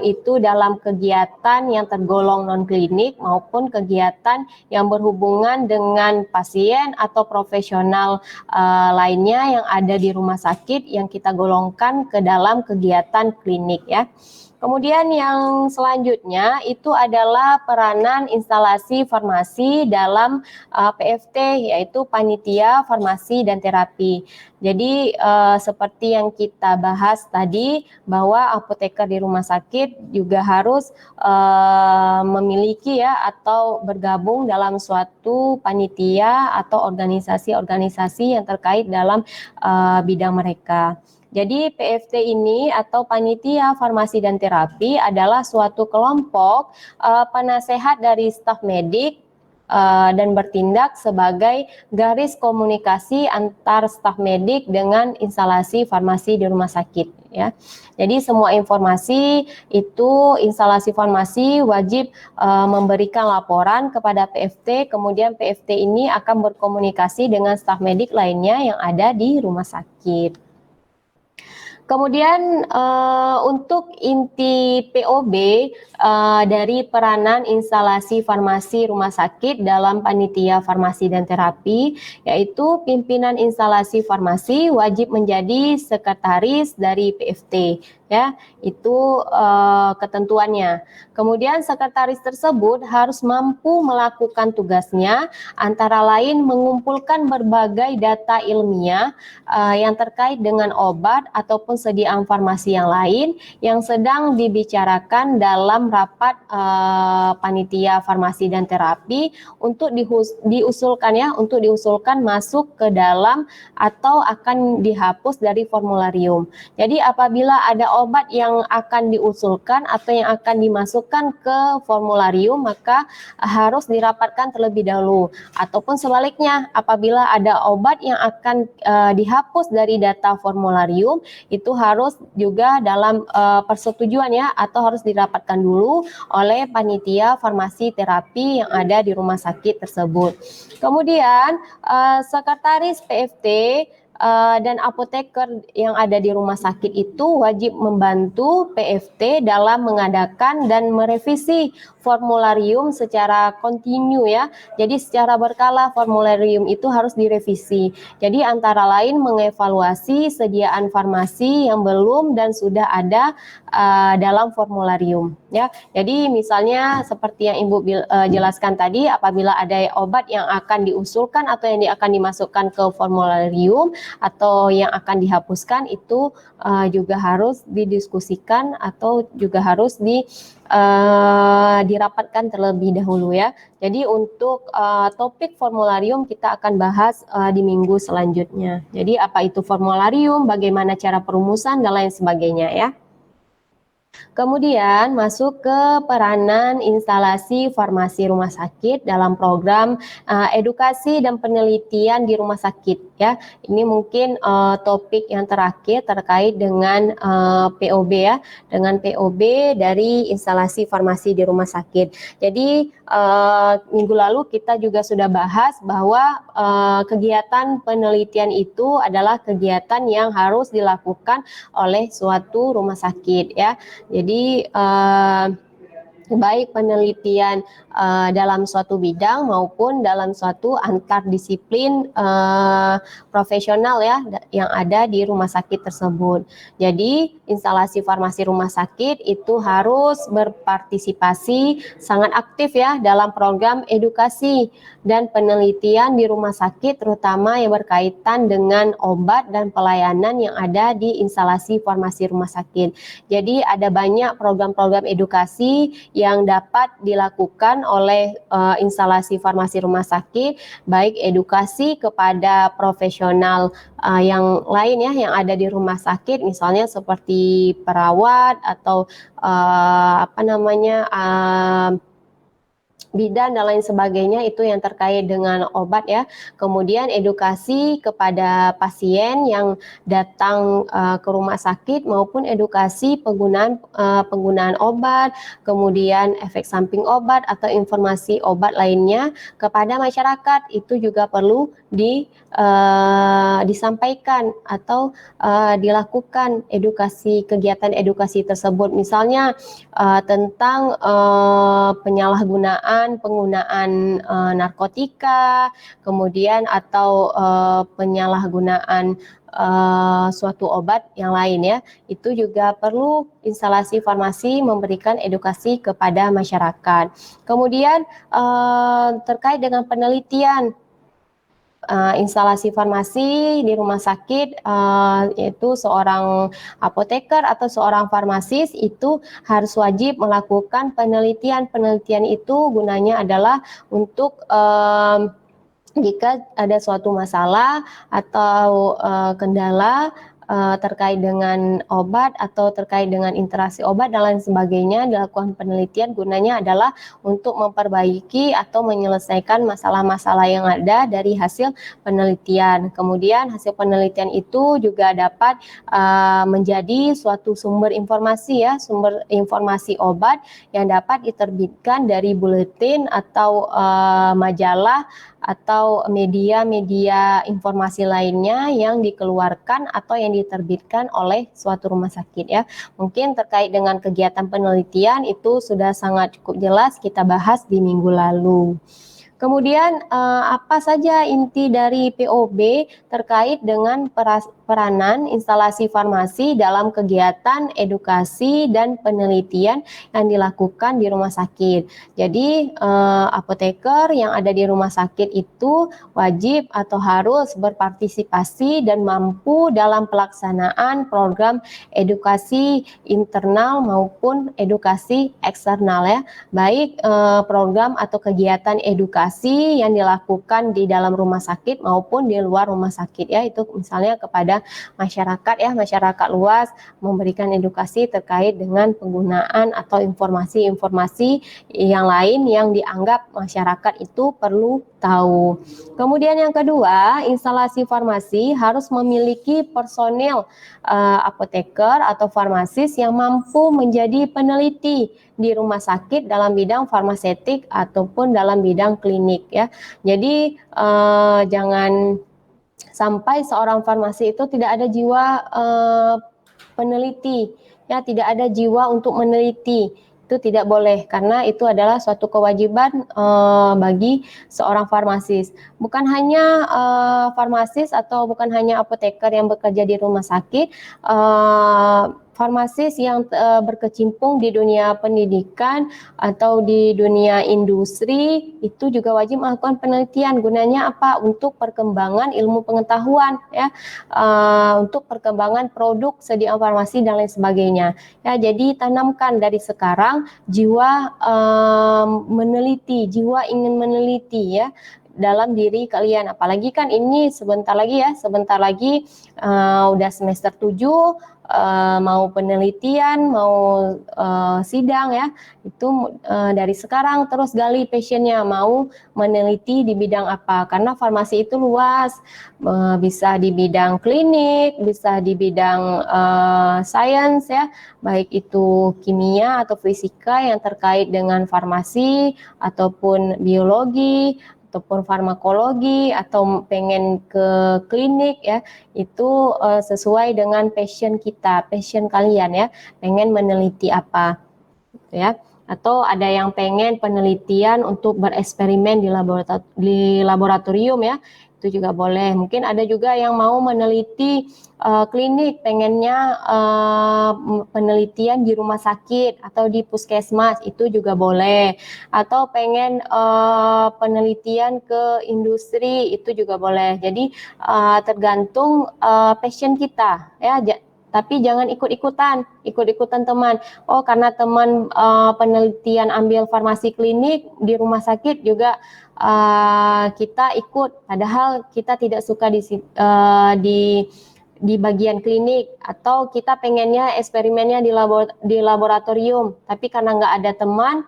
itu dalam kegiatan yang tergolong non-klinik maupun kegiatan yang berhubungan dengan pasien atau profesional lainnya yang ada di rumah sakit yang kita golongkan ke dalam kegiatan klinik ya. Kemudian yang selanjutnya itu adalah peranan instalasi farmasi dalam PFT, yaitu panitia farmasi dan terapi. Jadi seperti yang kita bahas tadi bahwa apoteker di rumah sakit juga harus memiliki ya atau bergabung dalam suatu panitia atau organisasi-organisasi yang terkait dalam bidang mereka. Jadi PFT ini atau Panitia Farmasi dan Terapi adalah suatu kelompok penasehat dari staf medik dan bertindak sebagai garis komunikasi antar staf medik dengan instalasi farmasi di rumah sakit ya. Jadi semua informasi itu instalasi farmasi wajib memberikan laporan kepada PFT, kemudian PFT ini akan berkomunikasi dengan staf medik lainnya yang ada di rumah sakit. Kemudian untuk inti POB dari peranan instalasi farmasi rumah sakit dalam panitia farmasi dan terapi, yaitu pimpinan instalasi farmasi wajib menjadi sekretaris dari PFT. Ya, itu ketentuannya. Kemudian sekretaris tersebut harus mampu melakukan tugasnya, antara lain mengumpulkan berbagai data ilmiah yang terkait dengan obat ataupun sediaan farmasi yang lain yang sedang dibicarakan dalam rapat panitia farmasi dan terapi untuk diusulkan masuk ke dalam atau akan dihapus dari formularium. Jadi apabila ada obat yang akan diusulkan atau yang akan dimasukkan ke formularium, maka harus dirapatkan terlebih dahulu. Ataupun sebaliknya, apabila ada obat yang akan dihapus dari data formularium, itu harus juga dalam persetujuan ya, atau harus dirapatkan dulu oleh panitia farmasi terapi yang ada di rumah sakit tersebut. Kemudian sekretaris PFT dan apoteker yang ada di rumah sakit itu wajib membantu PFT dalam mengadakan dan merevisi formularium secara kontinu ya. Jadi secara berkala formularium itu harus direvisi. Jadi antara lain mengevaluasi sediaan farmasi yang belum dan sudah ada dalam formularium ya. Jadi misalnya seperti yang Ibu jelaskan tadi, apabila ada obat yang akan diusulkan atau yang akan dimasukkan ke formularium, atau yang akan dihapuskan itu juga harus didiskusikan atau juga harus dirapatkan terlebih dahulu ya. Jadi untuk topik formularium kita akan bahas di minggu selanjutnya. Jadi apa itu formularium, bagaimana cara perumusan dan lain sebagainya ya. Kemudian masuk ke peranan instalasi farmasi rumah sakit dalam program edukasi dan penelitian di rumah sakit ya. Ini mungkin topik yang terakhir terkait dengan POB ya, dengan POB dari instalasi farmasi di rumah sakit. Jadi minggu lalu kita juga sudah bahas bahwa kegiatan penelitian itu adalah kegiatan yang harus dilakukan oleh suatu rumah sakit ya. Jadi baik penelitian dalam suatu bidang maupun dalam suatu antar disiplin profesional ya yang ada di rumah sakit tersebut. Jadi instalasi farmasi rumah sakit itu harus berpartisipasi sangat aktif ya dalam program edukasi dan penelitian di rumah sakit, terutama yang berkaitan dengan obat dan pelayanan yang ada di instalasi farmasi rumah sakit. Jadi ada banyak program-program edukasi yang dapat dilakukan oleh instalasi farmasi rumah sakit, baik edukasi kepada profesional yang lain ya yang ada di rumah sakit, misalnya seperti perawat atau bidan dan lain sebagainya, itu yang terkait dengan obat ya. Kemudian edukasi kepada pasien yang datang ke rumah sakit maupun edukasi penggunaan obat, kemudian efek samping obat atau informasi obat lainnya kepada masyarakat, itu juga perlu disampaikan atau dilakukan kegiatan edukasi tersebut, misalnya tentang penggunaan narkotika, kemudian atau penyalahgunaan suatu obat yang lain ya. Itu juga perlu instalasi farmasi memberikan edukasi kepada masyarakat. Kemudian terkait dengan penelitian instalasi farmasi di rumah sakit, yaitu seorang apoteker atau seorang farmasis itu harus wajib melakukan penelitian. Penelitian itu gunanya adalah untuk jika ada suatu masalah atau kendala terkait dengan obat atau terkait dengan interaksi obat dan lain sebagainya, dilakukan penelitian, gunanya adalah untuk memperbaiki atau menyelesaikan masalah-masalah yang ada dari hasil penelitian. Kemudian hasil penelitian itu juga dapat menjadi suatu sumber informasi ya, sumber informasi obat yang dapat diterbitkan dari buletin atau majalah atau media-media informasi lainnya yang dikeluarkan atau yang diterbitkan oleh suatu rumah sakit ya. Mungkin terkait dengan kegiatan penelitian itu sudah sangat cukup jelas kita bahas di minggu lalu. Kemudian apa saja inti dari POB terkait dengan peranan instalasi farmasi dalam kegiatan edukasi dan penelitian yang dilakukan di rumah sakit. Jadi apoteker yang ada di rumah sakit itu wajib atau harus berpartisipasi dan mampu dalam pelaksanaan program edukasi internal maupun edukasi eksternal ya, baik program atau kegiatan edukasi yang dilakukan di dalam rumah sakit maupun di luar rumah sakit ya. Itu misalnya kepada masyarakat ya, masyarakat luas, memberikan edukasi terkait dengan penggunaan atau informasi-informasi yang lain yang dianggap masyarakat itu perlu tahu. Kemudian yang kedua, instalasi farmasi harus memiliki personil apoteker atau farmasis yang mampu menjadi peneliti di rumah sakit dalam bidang farmasetik ataupun dalam bidang klinik ya. Jadi jangan sampai seorang farmasi itu tidak ada jiwa peneliti ya, tidak ada jiwa untuk meneliti. Itu tidak boleh, karena itu adalah suatu kewajiban bagi seorang farmasis. Bukan hanya farmasis atau bukan hanya apoteker yang bekerja di rumah sakit, farmasis yang berkecimpung di dunia pendidikan atau di dunia industri itu juga wajib melakukan penelitian. Gunanya apa? Untuk perkembangan ilmu pengetahuan, ya, untuk perkembangan produk sediaan farmasi dan lain sebagainya. Ya, jadi tanamkan dari sekarang jiwa meneliti, jiwa ingin meneliti, ya, dalam diri kalian. Apalagi kan ini sebentar lagi udah semester 7, mau penelitian, mau sidang, ya. Itu dari sekarang terus gali passionnya, mau meneliti di bidang apa, karena farmasi itu luas, bisa di bidang klinik, bisa di bidang sains, ya, baik itu kimia atau fisika yang terkait dengan farmasi, ataupun biologi, ataupun farmakologi, atau pengen ke klinik, ya, itu sesuai dengan passion kita, passion kalian, ya, pengen meneliti apa, ya. Atau ada yang pengen penelitian untuk bereksperimen di laboratorium, ya, itu juga boleh. Mungkin ada juga yang mau meneliti klinik, pengennya penelitian di rumah sakit atau di puskesmas, itu juga boleh. Atau pengen penelitian ke industri, itu juga boleh. Jadi tergantung passion kita, ya. Tapi jangan ikut-ikutan teman. Oh, karena teman penelitian ambil farmasi klinik di rumah sakit juga kita ikut, padahal kita tidak suka di bagian klinik, atau kita pengennya eksperimennya di laboratorium, tapi karena nggak ada teman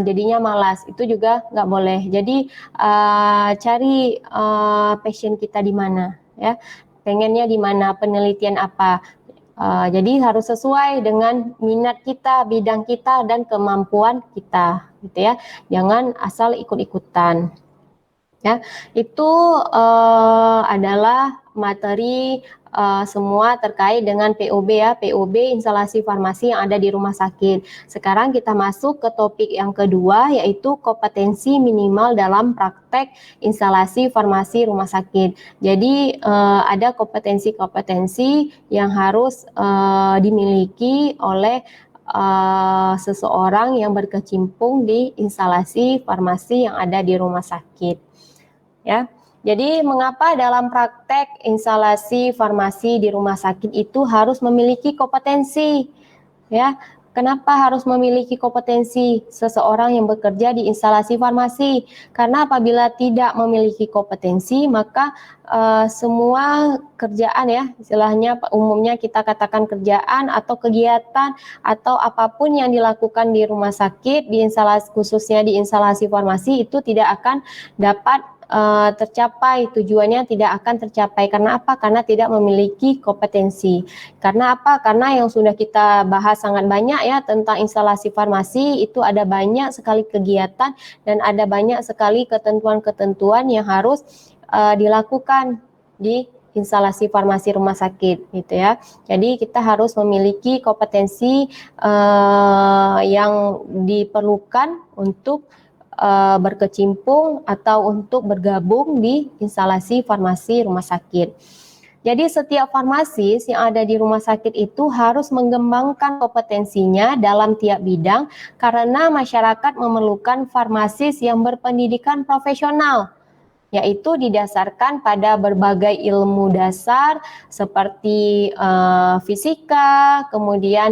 jadinya malas, itu juga nggak boleh. Jadi cari passion kita di mana, ya, pengennya di mana, penelitian apa. Jadi harus sesuai dengan minat kita, bidang kita, dan kemampuan kita, gitu ya. Jangan asal ikut-ikutan. Ya, itu adalah materi semua terkait dengan POB, ya, POB instalasi farmasi yang ada di rumah sakit. Sekarang kita masuk ke topik yang kedua, yaitu kompetensi minimal dalam praktek instalasi farmasi rumah sakit. Jadi ada kompetensi-kompetensi yang harus dimiliki oleh seseorang yang berkecimpung di instalasi farmasi yang ada di rumah sakit. Ya, jadi mengapa dalam praktek instalasi farmasi di rumah sakit itu harus memiliki kompetensi? Ya, kenapa harus memiliki kompetensi seseorang yang bekerja di instalasi farmasi? Karena apabila tidak memiliki kompetensi, maka semua kerjaan, ya, istilahnya umumnya kita katakan kerjaan atau kegiatan atau apapun yang dilakukan di rumah sakit, di instalasi, khususnya di instalasi farmasi, itu tidak akan dapat tercapai, tujuannya tidak akan tercapai. Karena apa? Karena tidak memiliki kompetensi. Karena apa? Karena yang sudah kita bahas sangat banyak, ya, tentang instalasi farmasi, itu ada banyak sekali kegiatan dan ada banyak sekali ketentuan-ketentuan yang harus dilakukan di instalasi farmasi rumah sakit, gitu ya. Jadi kita harus memiliki kompetensi yang diperlukan untuk berkecimpung atau untuk bergabung di instalasi farmasi rumah sakit. Jadi setiap farmasis yang ada di rumah sakit itu harus mengembangkan kompetensinya dalam tiap bidang, karena masyarakat memerlukan farmasis yang berpendidikan profesional, yaitu didasarkan pada berbagai ilmu dasar seperti fisika, kemudian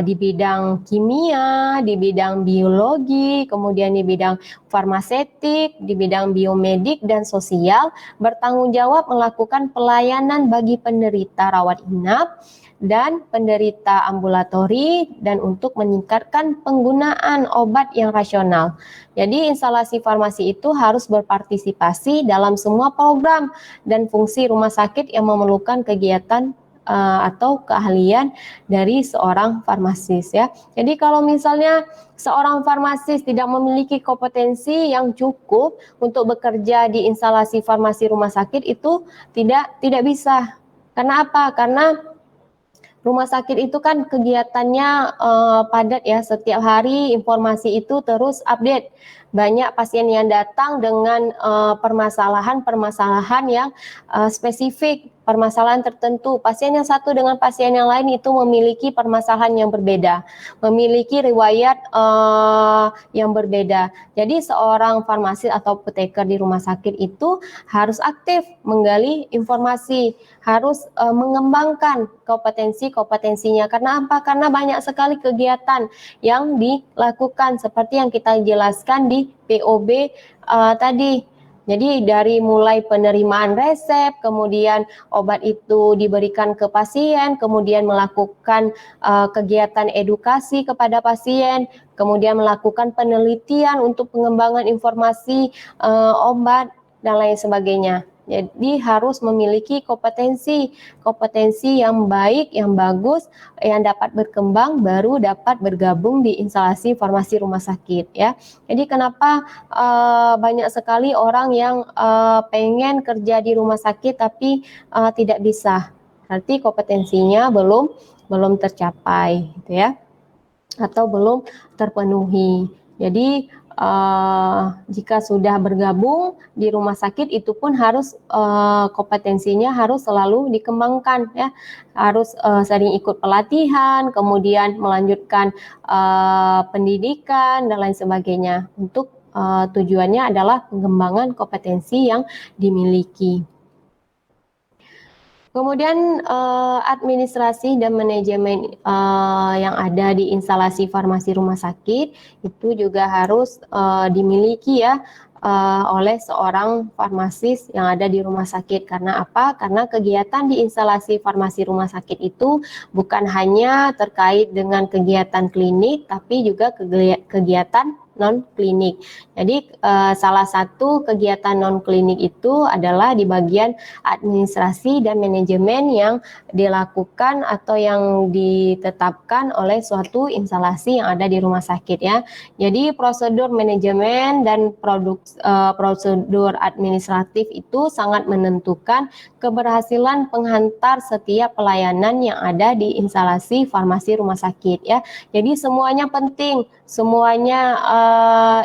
di bidang kimia, di bidang biologi, kemudian di bidang farmasetik, di bidang biomedik dan sosial, bertanggung jawab melakukan pelayanan bagi penderita rawat inap dan penderita ambulatori, dan untuk meningkatkan penggunaan obat yang rasional. Jadi instalasi farmasi itu harus berpartisipasi dalam semua program dan fungsi rumah sakit yang memerlukan kegiatan atau keahlian dari seorang farmasis, ya. Jadi kalau misalnya seorang farmasis tidak memiliki kompetensi yang cukup untuk bekerja di instalasi farmasi rumah sakit, itu tidak bisa. Karena apa? Karena rumah sakit itu kan kegiatannya padat, ya, setiap hari informasi itu terus update. banyak pasien yang datang dengan permasalahan-permasalahan yang spesifik, permasalahan tertentu. Pasien yang satu dengan pasien yang lain itu memiliki permasalahan yang berbeda, memiliki riwayat yang berbeda. Jadi seorang farmasis atau apoteker di rumah sakit itu harus aktif menggali informasi, harus mengembangkan kompetensinya. Karena apa? Karena banyak sekali kegiatan yang dilakukan seperti yang kita jelaskan di POB tadi. Jadi dari mulai penerimaan resep, kemudian obat itu diberikan ke pasien, kemudian melakukan kegiatan edukasi kepada pasien, kemudian melakukan penelitian untuk pengembangan informasi obat dan lain sebagainya. Jadi harus memiliki kompetensi yang baik, yang bagus, yang dapat berkembang, baru dapat bergabung di instalasi farmasi rumah sakit ya. Jadi kenapa banyak sekali orang yang pengen kerja di rumah sakit tapi tidak bisa, berarti kompetensinya belum tercapai, gitu ya, atau belum terpenuhi. Jadi jika sudah bergabung di rumah sakit itu pun harus kompetensinya harus selalu dikembangkan ya, harus sering ikut pelatihan, kemudian melanjutkan pendidikan dan lain sebagainya untuk tujuannya adalah pengembangan kompetensi yang dimiliki. Kemudian administrasi dan manajemen yang ada di instalasi farmasi rumah sakit itu juga harus dimiliki ya oleh seorang farmasis yang ada di rumah sakit. Karena apa? Karena kegiatan di instalasi farmasi rumah sakit itu bukan hanya terkait dengan kegiatan klinik, tapi juga kegiatan non-klinik. Jadi salah satu kegiatan non-klinik itu adalah di bagian administrasi dan manajemen yang dilakukan atau yang ditetapkan oleh suatu instalasi yang ada di rumah sakit ya. Jadi prosedur manajemen dan prosedur administratif itu sangat menentukan keberhasilan penghantar setiap pelayanan yang ada di instalasi farmasi rumah sakit ya. Jadi semuanya penting, semuanya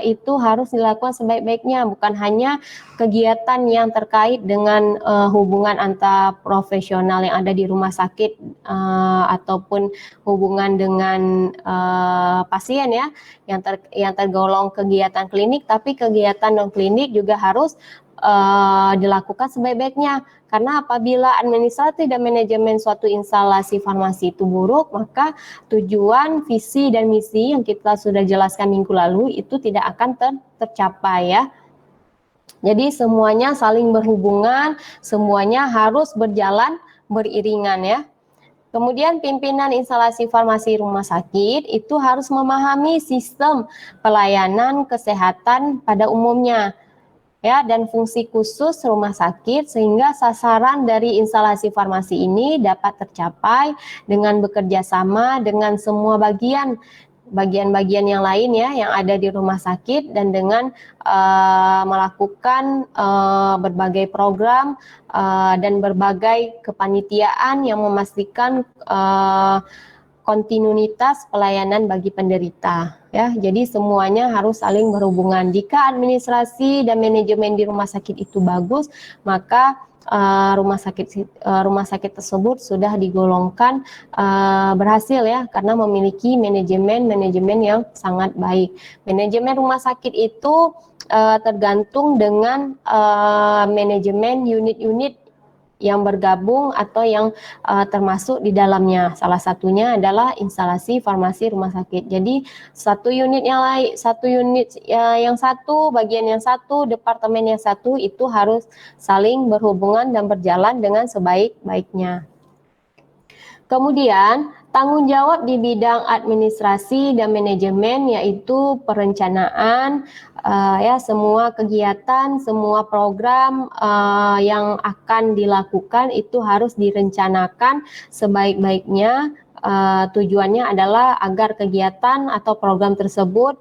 itu harus dilakukan sebaik-baiknya, bukan hanya kegiatan yang terkait dengan hubungan antar profesional yang ada di rumah sakit ataupun hubungan dengan pasien ya, yang tergolong kegiatan klinik, tapi kegiatan non klinik juga harus dilakukan sebaik-baiknya. Karena apabila administrasi dan manajemen suatu instalasi farmasi itu buruk, maka tujuan, visi, dan misi yang kita sudah jelaskan minggu lalu itu tidak akan tercapai ya. Jadi semuanya saling berhubungan, semuanya harus berjalan beriringan ya. Kemudian pimpinan instalasi farmasi rumah sakit itu harus memahami sistem pelayanan kesehatan pada umumnya ya, dan fungsi khusus rumah sakit sehingga sasaran dari instalasi farmasi ini dapat tercapai dengan bekerja sama dengan semua bagian-bagian yang lain ya yang ada di rumah sakit, dan dengan melakukan berbagai program dan berbagai kepanitiaan yang memastikan kontinuitas pelayanan bagi penderita ya. Jadi semuanya harus saling berhubungan. Jika administrasi dan manajemen di rumah sakit itu bagus, maka rumah sakit tersebut sudah digolongkan berhasil ya, karena memiliki manajemen yang sangat baik. Manajemen rumah sakit itu tergantung dengan manajemen unit-unit yang bergabung atau yang termasuk di dalamnya. Salah satunya adalah instalasi farmasi rumah sakit. Jadi satu unit yang lain, bagian yang satu, departemen yang satu itu harus saling berhubungan dan berjalan dengan sebaik-baiknya. Kemudian tanggung jawab di bidang administrasi dan manajemen yaitu perencanaan ya, semua kegiatan, semua program yang akan dilakukan itu harus direncanakan sebaik-baiknya. Tujuannya adalah agar kegiatan atau program tersebut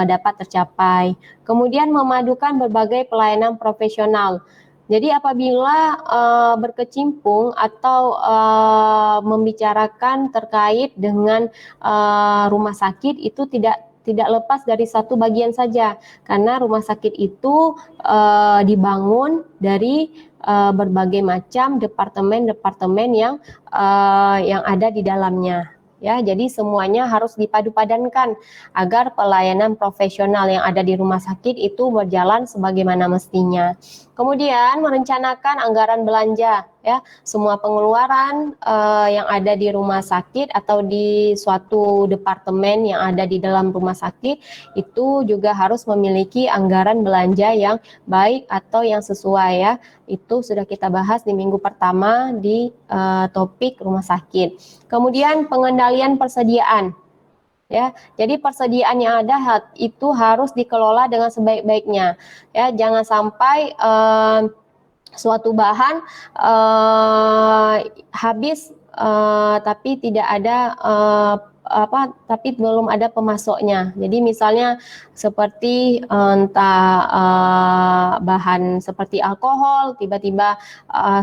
dapat tercapai. Kemudian memadukan berbagai pelayanan profesional. Jadi apabila berkecimpung atau membicarakan terkait dengan rumah sakit itu tidak tidak lepas dari satu bagian saja, karena rumah sakit itu dibangun dari berbagai macam departemen-departemen yang ada di dalamnya. Ya, jadi semuanya harus dipadu-padankan agar pelayanan profesional yang ada di rumah sakit itu berjalan sebagaimana mestinya. Kemudian merencanakan anggaran belanja, ya, semua pengeluaran yang ada di rumah sakit atau di suatu departemen yang ada di dalam rumah sakit itu juga harus memiliki anggaran belanja yang baik atau yang sesuai, ya. Itu sudah kita bahas di minggu pertama di topik rumah sakit. Kemudian pengendalian persediaan, ya. Jadi persediaan yang ada itu harus dikelola dengan sebaik-baiknya, ya. Jangan sampai suatu bahan habis tapi tidak ada tapi belum ada pemasoknya. Jadi misalnya seperti bahan seperti alkohol tiba-tiba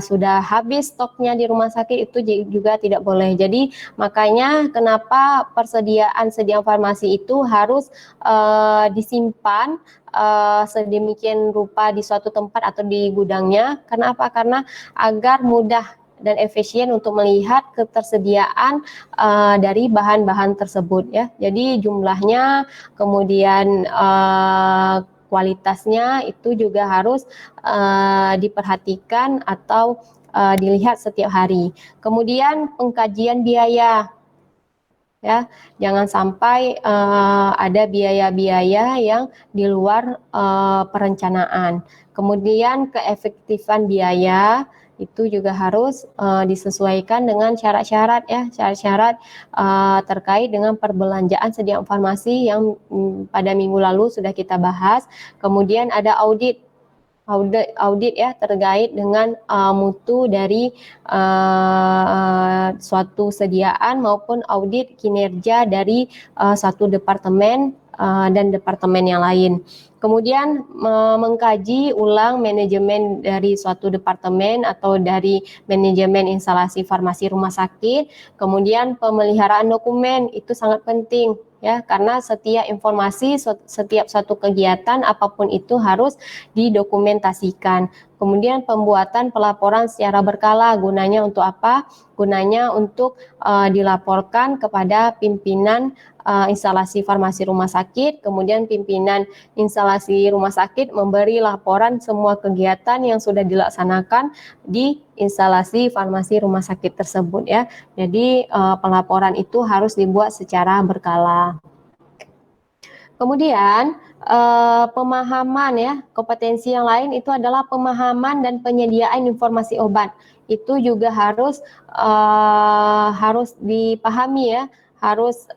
sudah habis stoknya di rumah sakit, itu juga tidak boleh. Jadi makanya kenapa persediaan farmasi itu harus disimpan sedemikian rupa di suatu tempat atau di gudangnya. Karena apa? Karena agar mudah dan efisien untuk melihat ketersediaan dari bahan-bahan tersebut, ya. Jadi jumlahnya, kemudian kualitasnya itu juga harus diperhatikan atau dilihat setiap hari. Kemudian pengkajian biaya, ya. Jangan sampai ada biaya-biaya yang di luar perencanaan. Kemudian keefektifan biaya itu juga harus disesuaikan dengan syarat-syarat, ya, syarat-syarat terkait dengan perbelanjaan sedia farmasi yang pada minggu lalu sudah kita bahas. Kemudian ada audit, ya, terkait dengan mutu dari suatu sediaan maupun audit kinerja dari satu departemen dan departemen yang lain. Kemudian mengkaji ulang manajemen dari suatu departemen atau dari manajemen instalasi farmasi rumah sakit. Kemudian pemeliharaan dokumen itu sangat penting, ya, karena setiap informasi, setiap satu kegiatan apapun itu harus didokumentasikan. Kemudian pembuatan pelaporan secara berkala, gunanya untuk apa? Gunanya untuk dilaporkan kepada pimpinan instalasi farmasi rumah sakit. Kemudian pimpinan instalasi rumah sakit memberi laporan semua kegiatan yang sudah dilaksanakan di instalasi farmasi rumah sakit tersebut, ya. Jadi pelaporan itu harus dibuat secara berkala. Kemudian pemahaman, ya, kompetensi yang lain itu adalah pemahaman dan penyediaan informasi obat. Itu juga harus dipahami, ya, harus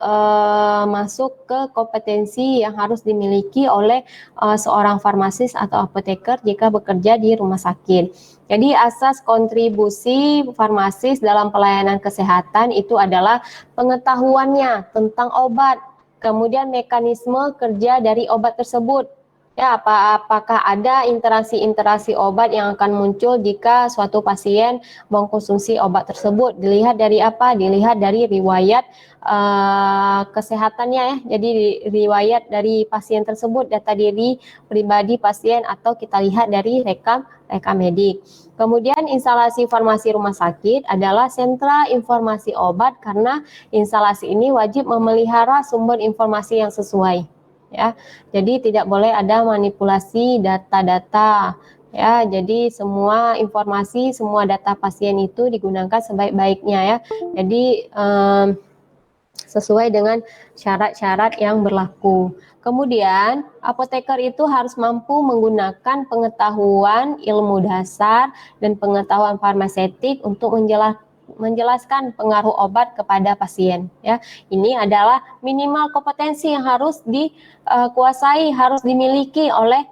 masuk ke kompetensi yang harus dimiliki oleh seorang farmasis atau apoteker jika bekerja di rumah sakit. Jadi asas kontribusi farmasis dalam pelayanan kesehatan itu adalah pengetahuannya tentang obat, kemudian mekanisme kerja dari obat tersebut. Ya, apakah ada interaksi obat yang akan muncul jika suatu pasien mengkonsumsi obat tersebut? Dilihat dari apa? Dilihat dari riwayat kesehatannya, ya. Jadi riwayat dari pasien tersebut, data diri pribadi pasien, atau kita lihat dari rekam medik. Kemudian instalasi farmasi rumah sakit adalah sentra informasi obat, karena instalasi ini wajib memelihara sumber informasi yang sesuai, ya. Jadi tidak boleh ada manipulasi data-data, ya. Jadi semua informasi, semua data pasien itu digunakan sebaik-baiknya, ya. Jadi sesuai dengan syarat-syarat yang berlaku. Kemudian apoteker itu harus mampu menggunakan pengetahuan ilmu dasar dan pengetahuan farmaseutik untuk menjelaskan pengaruh obat kepada pasien, ya. Ini adalah minimal kompetensi yang harus dikuasai, harus dimiliki oleh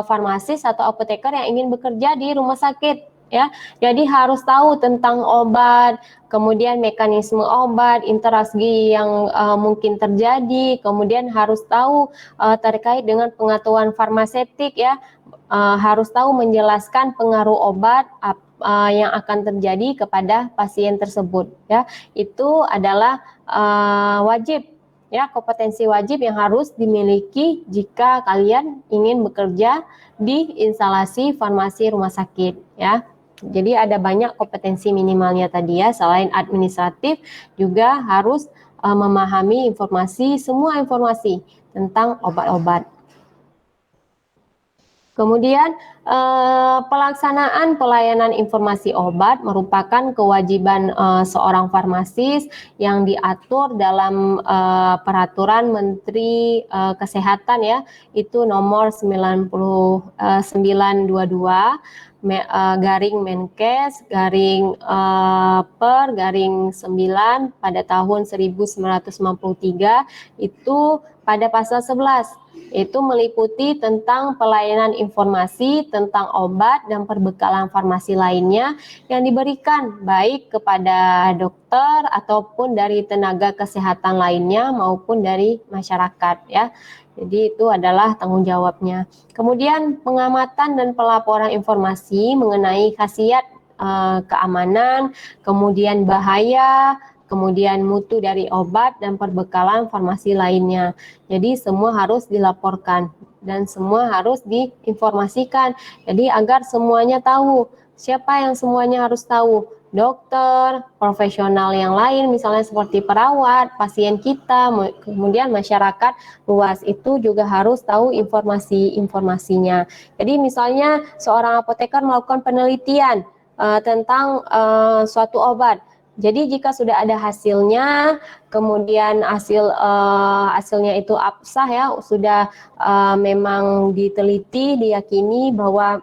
farmasis atau apoteker yang ingin bekerja di rumah sakit, ya. Jadi harus tahu tentang obat, kemudian mekanisme obat, interaksi yang mungkin terjadi, kemudian harus tahu terkait dengan pengetahuan farmaseutik, ya. Harus tahu menjelaskan pengaruh obat yang akan terjadi kepada pasien tersebut, ya. Itu adalah wajib, ya, kompetensi wajib yang harus dimiliki jika kalian ingin bekerja di instalasi farmasi rumah sakit ya. Jadi ada banyak kompetensi minimalnya tadi ya, selain administratif juga harus memahami semua informasi tentang obat-obat. Kemudian pelaksanaan pelayanan informasi obat merupakan kewajiban seorang farmasis yang diatur dalam peraturan Menteri Kesehatan ya, itu nomor 922 garing Menkes garing per garing 9 pada tahun 1993 itu pada pasal 11. Itu meliputi tentang pelayanan informasi tentang obat dan perbekalan farmasi lainnya yang diberikan baik kepada dokter ataupun dari tenaga kesehatan lainnya maupun dari masyarakat ya. Jadi itu adalah tanggung jawabnya. Kemudian pengamatan dan pelaporan informasi mengenai khasiat keamanan, kemudian bahaya, kemudian mutu dari obat dan perbekalan farmasi lainnya. Jadi semua harus dilaporkan dan semua harus diinformasikan. Jadi agar semuanya tahu. Siapa yang semuanya harus tahu? Dokter, profesional yang lain misalnya seperti perawat, pasien kita, kemudian masyarakat luas itu juga harus tahu informasinya. Jadi misalnya seorang apoteker melakukan penelitian tentang suatu obat. Jadi jika sudah ada hasilnya, kemudian hasilnya itu absah ya, sudah memang diteliti, diyakini bahwa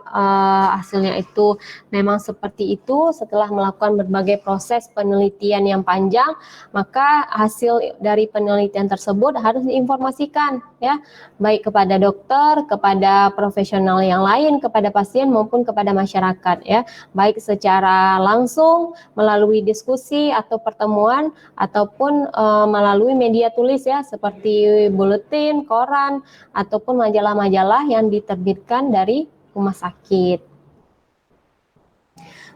hasilnya itu memang seperti itu setelah melakukan berbagai proses penelitian yang panjang, maka hasil dari penelitian tersebut harus diinformasikan ya, baik kepada dokter, kepada profesional yang lain, kepada pasien maupun kepada masyarakat ya, baik secara langsung melalui diskusi atau pertemuan ataupun melalui media tulis ya seperti buletin, koran ataupun majalah-majalah yang diterbitkan dari rumah sakit.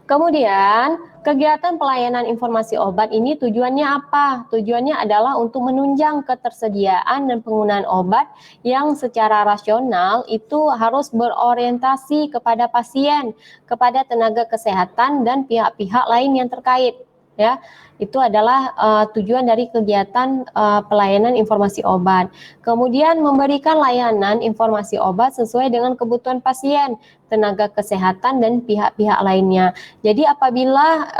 Kemudian, kegiatan pelayanan informasi obat ini tujuannya apa? Tujuannya adalah untuk menunjang ketersediaan dan penggunaan obat yang secara rasional itu harus berorientasi kepada pasien, kepada tenaga kesehatan dan pihak-pihak lain yang terkait. Ya, itu adalah tujuan dari kegiatan pelayanan informasi obat. Kemudian memberikan layanan informasi obat sesuai dengan kebutuhan pasien, tenaga kesehatan dan pihak-pihak lainnya. Jadi apabila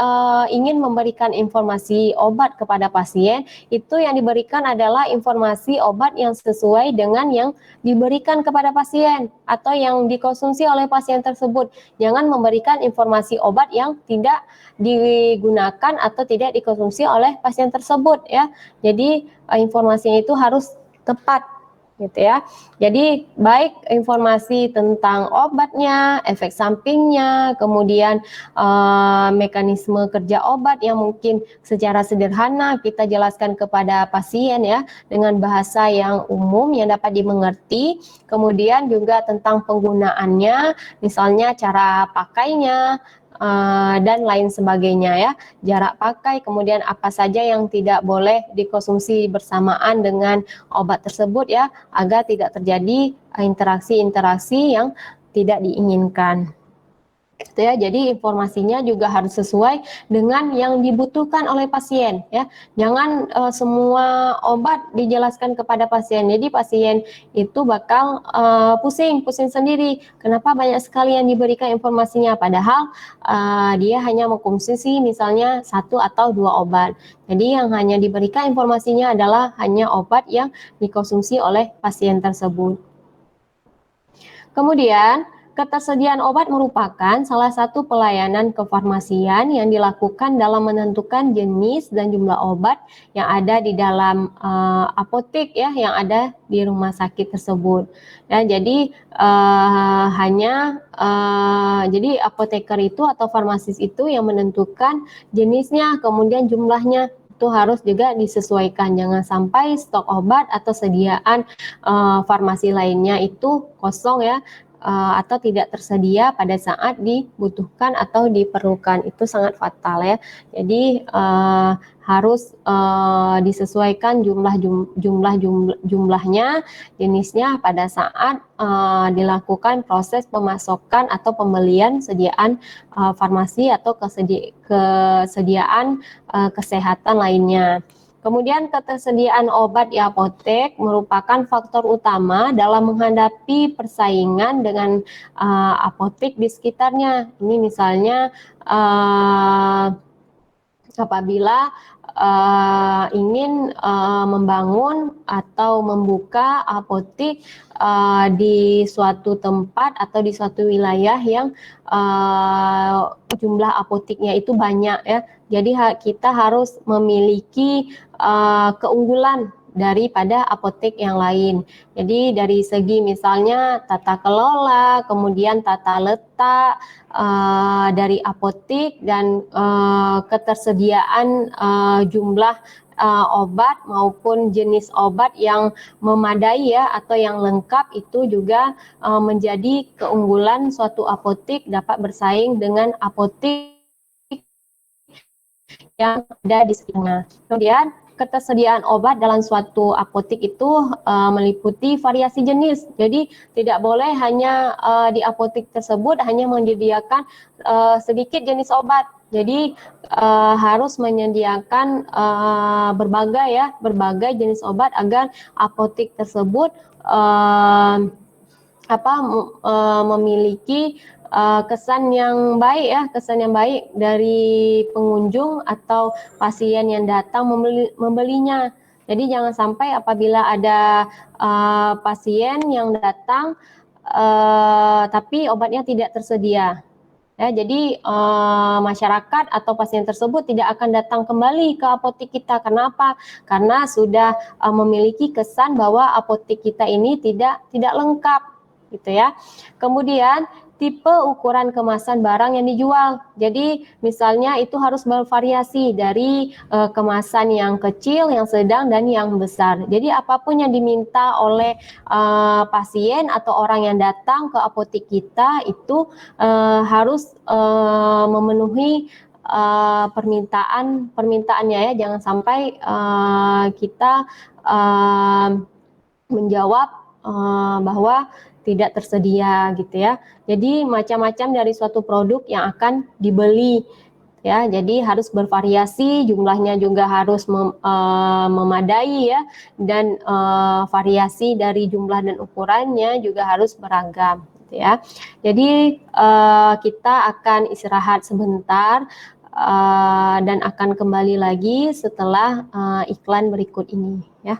ingin memberikan informasi obat kepada pasien, itu yang diberikan adalah informasi obat yang sesuai dengan yang diberikan kepada pasien atau yang dikonsumsi oleh pasien tersebut. Jangan memberikan informasi obat yang tidak digunakan atau tidak dikonsumsi oleh pasien tersebut ya. Jadi informasinya itu harus tepat gitu ya. Jadi baik informasi tentang obatnya, efek sampingnya, kemudian mekanisme kerja obat yang mungkin secara sederhana kita jelaskan kepada pasien ya dengan bahasa yang umum yang dapat dimengerti. Kemudian juga tentang penggunaannya, misalnya cara pakainya, dan lain sebagainya ya, jarak pakai, kemudian apa saja yang tidak boleh dikonsumsi bersamaan dengan obat tersebut ya, agar tidak terjadi interaksi-interaksi yang tidak diinginkan. Gitu ya, jadi informasinya juga harus sesuai dengan yang dibutuhkan oleh pasien ya. Jangan semua obat dijelaskan kepada pasien. Jadi pasien itu bakal pusing sendiri. Kenapa banyak sekali yang diberikan informasinya padahal dia hanya mengkonsumsi misalnya 1 atau 2 obat. Jadi yang hanya diberikan informasinya adalah hanya obat yang dikonsumsi oleh pasien tersebut. Kemudian ketersediaan obat merupakan salah satu pelayanan kefarmasian yang dilakukan dalam menentukan jenis dan jumlah obat yang ada di dalam apotek ya, yang ada di rumah sakit tersebut. Dan jadi jadi apoteker itu atau farmasis itu yang menentukan jenisnya, kemudian jumlahnya itu harus juga disesuaikan. Jangan sampai stok obat atau sediaan farmasi lainnya itu kosong ya. atau tidak tersedia pada saat dibutuhkan atau diperlukan. Itu sangat fatal ya. Jadi harus disesuaikan jumlahnya, jenisnya pada saat dilakukan proses pemasokan atau pembelian sediaan farmasi atau kesediaan kesehatan lainnya. Kemudian ketersediaan obat di apotek merupakan faktor utama dalam menghadapi persaingan dengan apotek di sekitarnya. Ini misalnya apabila ingin membangun atau membuka apotek di suatu tempat atau di suatu wilayah yang jumlah apoteknya itu banyak ya. Jadi kita harus memiliki keunggulan daripada apotek yang lain. Jadi dari segi misalnya tata kelola, kemudian tata letak dari apotek dan ketersediaan jumlah obat maupun jenis obat yang memadai ya atau yang lengkap itu juga menjadi keunggulan suatu apotek dapat bersaing dengan apotek yang ada di sekitarnya. Kemudian ketersediaan obat dalam suatu apotek itu meliputi variasi jenis. Jadi tidak boleh hanya di apotek tersebut hanya menyediakan sedikit jenis obat. Jadi harus menyediakan berbagai jenis obat agar apotek tersebut memiliki kesan yang baik dari pengunjung atau pasien yang datang membelinya. Jadi jangan sampai apabila ada pasien yang datang tapi obatnya tidak tersedia. Ya, jadi masyarakat atau pasien tersebut tidak akan datang kembali ke apotek kita. Kenapa? Karena sudah memiliki kesan bahwa apotek kita ini tidak lengkap, gitu ya. Kemudian tipe ukuran kemasan barang yang dijual. Jadi misalnya itu harus bervariasi dari kemasan yang kecil, yang sedang, dan yang besar. Jadi apapun yang diminta oleh pasien atau orang yang datang ke apotek kita itu harus memenuhi permintaannya ya. Jangan sampai kita menjawab bahwa tidak tersedia gitu ya. Jadi macam-macam dari suatu produk yang akan dibeli ya. Jadi harus bervariasi, jumlahnya juga harus memadai ya, dan variasi dari jumlah dan ukurannya juga harus beragam gitu ya. Jadi kita akan istirahat sebentar dan akan kembali lagi setelah iklan berikut ini ya.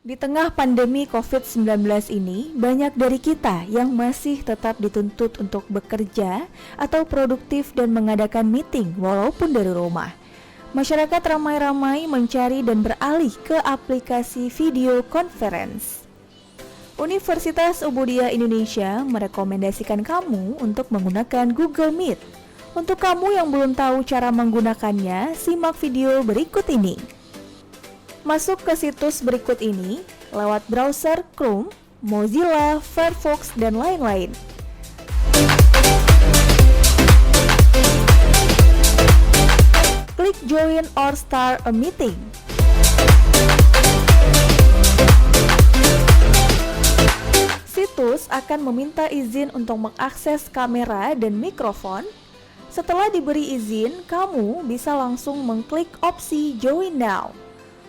Di tengah pandemi COVID-19 ini, banyak dari kita yang masih tetap dituntut untuk bekerja atau produktif dan mengadakan meeting walaupun dari rumah. Masyarakat ramai-ramai mencari dan beralih ke aplikasi video conference. Universitas Ubudiyah Indonesia merekomendasikan kamu untuk menggunakan Google Meet. Untuk kamu yang belum tahu cara menggunakannya, simak video berikut ini. Masuk ke situs berikut ini lewat browser Chrome, Mozilla, Firefox, dan lain-lain. Klik join or start a meeting. Situs akan meminta izin untuk mengakses kamera dan mikrofon. Setelah diberi izin, kamu bisa langsung mengklik opsi Join Now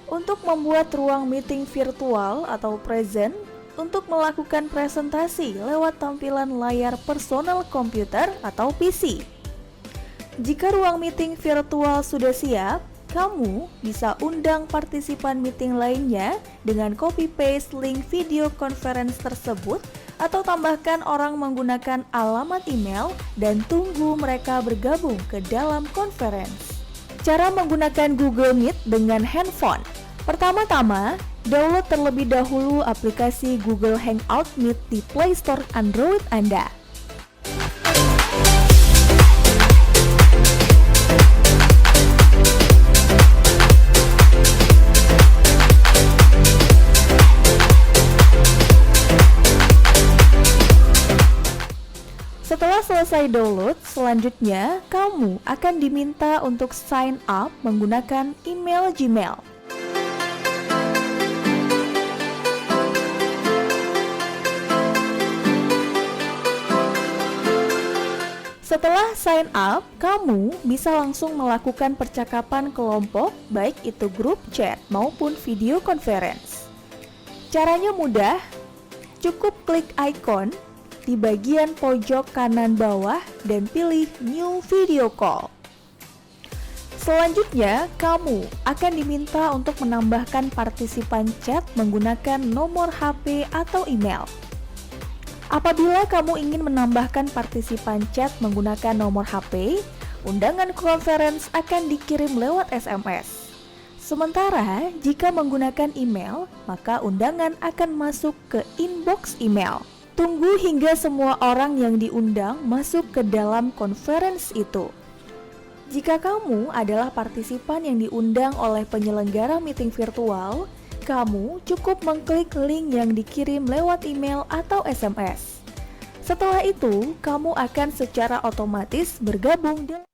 untuk membuat ruang meeting virtual atau present untuk melakukan presentasi lewat tampilan layar personal komputer atau PC. Jika ruang meeting virtual sudah siap, kamu bisa undang partisipan meeting lainnya dengan copy paste link video conference tersebut Atau tambahkan orang menggunakan alamat email dan tunggu mereka bergabung ke dalam conference. Cara menggunakan Google Meet dengan handphone. Pertama-tama, download terlebih dahulu aplikasi Google Hangout Meet di Play Store Android Anda. Setelah selesai download, selanjutnya kamu akan diminta untuk sign up menggunakan email Gmail. Setelah sign up, kamu bisa langsung melakukan percakapan kelompok, baik itu grup chat maupun video conference. Caranya mudah, cukup klik icon di bagian pojok kanan bawah dan pilih New Video Call. Selanjutnya, kamu akan diminta untuk menambahkan partisipan chat menggunakan nomor HP atau email. Apabila kamu ingin menambahkan partisipan chat menggunakan nomor HP, undangan conference akan dikirim lewat SMS. Sementara, jika menggunakan email, maka undangan akan masuk ke inbox email. Tunggu hingga semua orang yang diundang masuk ke dalam conference itu. Jika kamu adalah partisipan yang diundang oleh penyelenggara meeting virtual, kamu cukup mengklik link yang dikirim lewat email atau SMS. Setelah itu, kamu akan secara otomatis bergabung dengan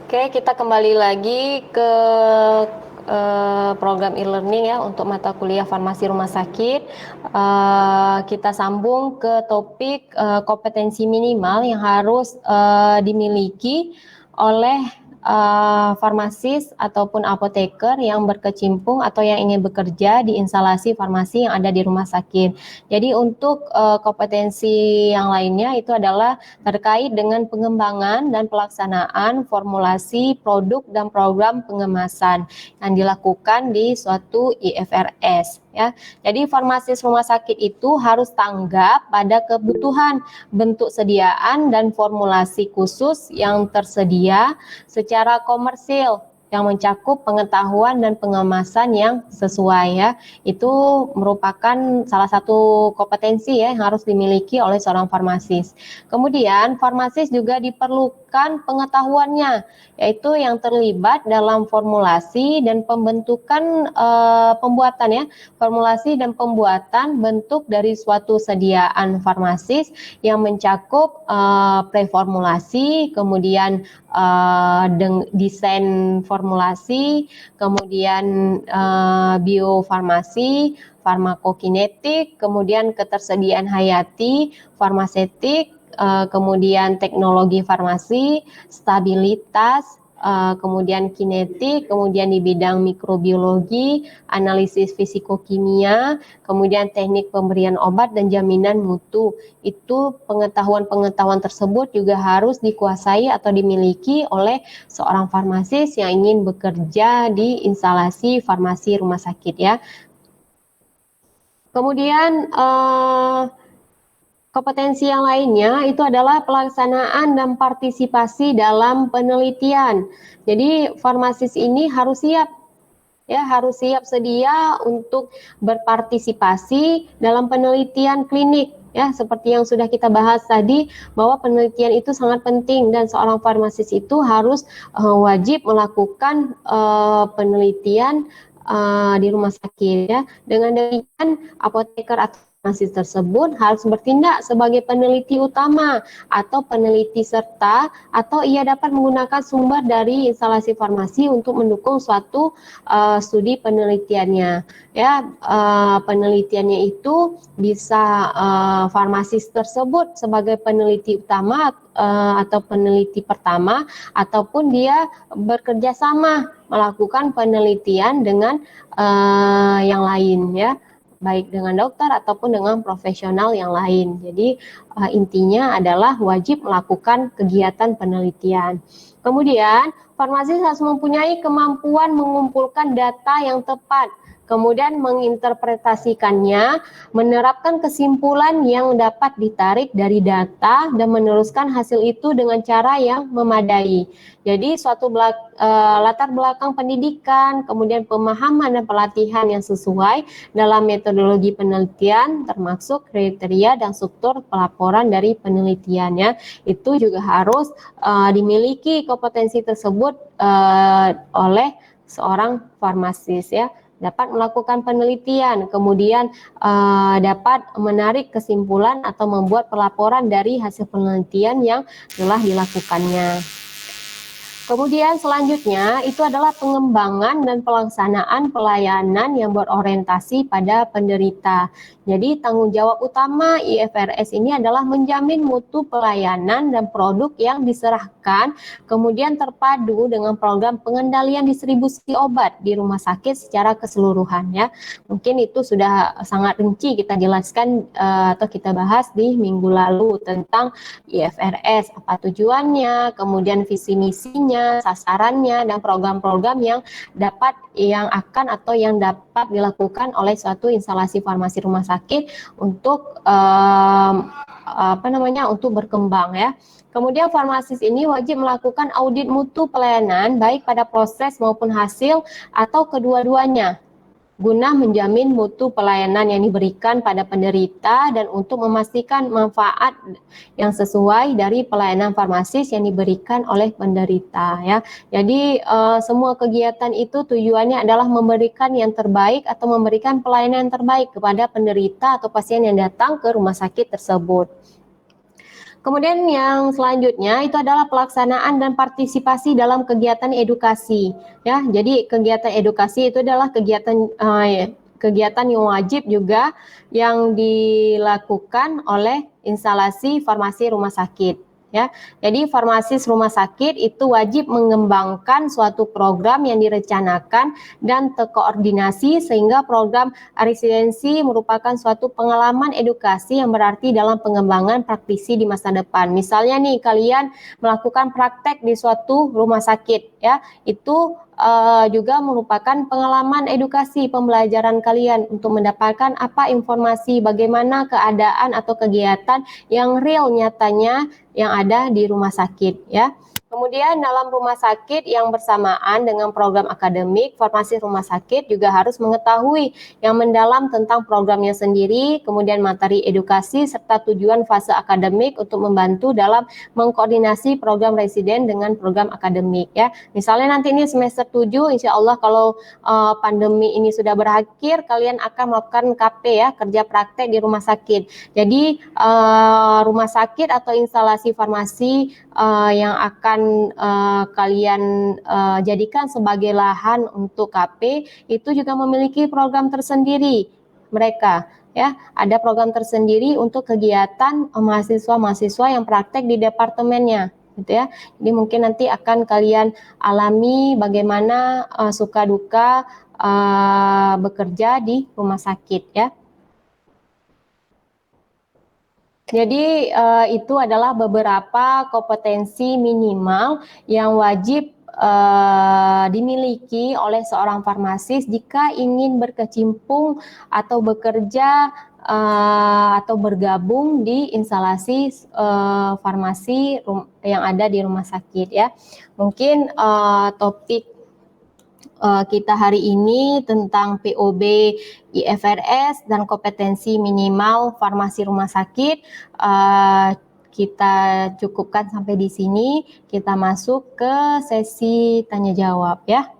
Oke, kita kembali lagi ke program e-learning ya untuk mata kuliah farmasi rumah sakit. Kita sambung ke topik kompetensi minimal yang harus dimiliki oleh farmasis ataupun apoteker yang berkecimpung atau yang ingin bekerja di instalasi farmasi yang ada di rumah sakit. Jadi untuk kompetensi yang lainnya itu adalah terkait dengan pengembangan dan pelaksanaan formulasi produk dan program pengemasan yang dilakukan di suatu IFRS. Ya, jadi farmasis rumah sakit itu harus tanggap pada kebutuhan bentuk sediaan dan formulasi khusus yang tersedia secara komersil yang mencakup pengetahuan dan pengemasan yang sesuai ya. Itu merupakan salah satu kompetensi ya yang harus dimiliki oleh seorang farmasis. Kemudian farmasis juga diperlukan pengetahuannya, yaitu yang terlibat dalam formulasi dan pembentukan pembuatan ya, formulasi dan pembuatan bentuk dari suatu sediaan farmasis yang mencakup preformulasi, kemudian desain formulasi, kemudian biofarmasi, farmakokinetik, kemudian ketersediaan hayati, farmasetik, kemudian teknologi farmasi, stabilitas, kemudian kinetik, kemudian di bidang mikrobiologi, analisis fisikokimia, kemudian teknik pemberian obat dan jaminan mutu. Itu pengetahuan-pengetahuan tersebut juga harus dikuasai atau dimiliki oleh seorang farmasis yang ingin bekerja di instalasi farmasi rumah sakit ya. Kemudian kompetensi yang lainnya itu adalah pelaksanaan dan partisipasi dalam penelitian. Jadi farmasis ini harus siap ya, harus siap sedia untuk berpartisipasi dalam penelitian klinik ya, seperti yang sudah kita bahas tadi bahwa penelitian itu sangat penting dan seorang farmasis itu harus wajib melakukan penelitian di rumah sakit ya. Dengan demikian apoteker atau farmasis tersebut harus bertindak sebagai peneliti utama atau peneliti serta atau ia dapat menggunakan sumber dari instalasi farmasi untuk mendukung suatu studi penelitiannya ya. Penelitiannya itu bisa farmasis tersebut sebagai peneliti utama atau peneliti pertama ataupun dia bekerja sama melakukan penelitian dengan yang lain ya, baik dengan dokter ataupun dengan profesional yang lain. Jadi intinya adalah wajib melakukan kegiatan penelitian. Kemudian farmasis harus mempunyai kemampuan mengumpulkan data yang tepat, kemudian menginterpretasikannya, menerapkan kesimpulan yang dapat ditarik dari data, dan meneruskan hasil itu dengan cara yang memadai. Jadi suatu latar belakang pendidikan, kemudian pemahaman dan pelatihan yang sesuai dalam metodologi penelitian, termasuk kriteria dan struktur pelaporan dari penelitiannya, itu juga harus dimiliki kompetensi tersebut oleh seorang farmasis ya. Dapat melakukan penelitian, kemudian dapat menarik kesimpulan atau membuat pelaporan dari hasil penelitian yang telah dilakukannya. Kemudian selanjutnya itu adalah pengembangan dan pelaksanaan pelayanan yang berorientasi pada penderita. Jadi tanggung jawab utama IFRS ini adalah menjamin mutu pelayanan dan produk yang diserahkan, kemudian terpadu dengan program pengendalian distribusi obat di rumah sakit secara keseluruhan ya. Mungkin itu sudah sangat rinci kita jelaskan atau kita bahas di minggu lalu tentang IFRS, apa tujuannya, kemudian visi misinya, sasarannya, dan program-program yang akan atau yang dapat dilakukan oleh suatu instalasi farmasi rumah sakit untuk untuk berkembang ya. Kemudian farmasis ini wajib melakukan audit mutu pelayanan baik pada proses maupun hasil atau kedua-duanya, guna menjamin mutu pelayanan yang diberikan pada penderita dan untuk memastikan manfaat yang sesuai dari pelayanan farmasis yang diberikan oleh penderita ya. Jadi semua kegiatan itu tujuannya adalah memberikan yang terbaik atau memberikan pelayanan yang terbaik kepada penderita atau pasien yang datang ke rumah sakit tersebut. Kemudian yang selanjutnya itu adalah pelaksanaan dan partisipasi dalam kegiatan edukasi ya. Jadi kegiatan edukasi itu adalah kegiatan yang wajib juga yang dilakukan oleh instalasi farmasi rumah sakit ya. Jadi farmasis rumah sakit itu wajib mengembangkan suatu program yang direncanakan dan terkoordinasi sehingga program residensi merupakan suatu pengalaman edukasi yang berarti dalam pengembangan praktisi di masa depan. Misalnya nih kalian melakukan praktek di suatu rumah sakit ya, itu juga merupakan pengalaman edukasi pembelajaran kalian untuk mendapatkan apa informasi bagaimana keadaan atau kegiatan yang real nyatanya yang ada di rumah sakit ya. Kemudian dalam rumah sakit yang bersamaan dengan program akademik, farmasi rumah sakit juga harus mengetahui yang mendalam tentang programnya sendiri, kemudian materi edukasi serta tujuan fase akademik untuk membantu dalam mengkoordinasi program residen dengan program akademik ya. Misalnya nanti ini semester 7, insya Allah kalau pandemi ini sudah berakhir, kalian akan melakukan KP ya, kerja praktek di rumah sakit. Jadi rumah sakit atau instalasi farmasi yang akan kalian jadikan sebagai lahan untuk KP itu juga memiliki program tersendiri mereka ya, ada program tersendiri untuk kegiatan mahasiswa-mahasiswa yang praktek di departemennya gitu ya. Jadi mungkin nanti akan kalian alami bagaimana suka duka bekerja di rumah sakit ya. Jadi itu adalah beberapa kompetensi minimal yang wajib dimiliki oleh seorang farmasis jika ingin berkecimpung atau bekerja atau bergabung di instalasi farmasi yang ada di rumah sakit ya. Mungkin topik kita hari ini tentang POB IFRS dan kompetensi minimal farmasi rumah sakit kita cukupkan sampai di sini. Kita masuk ke sesi tanya jawab ya.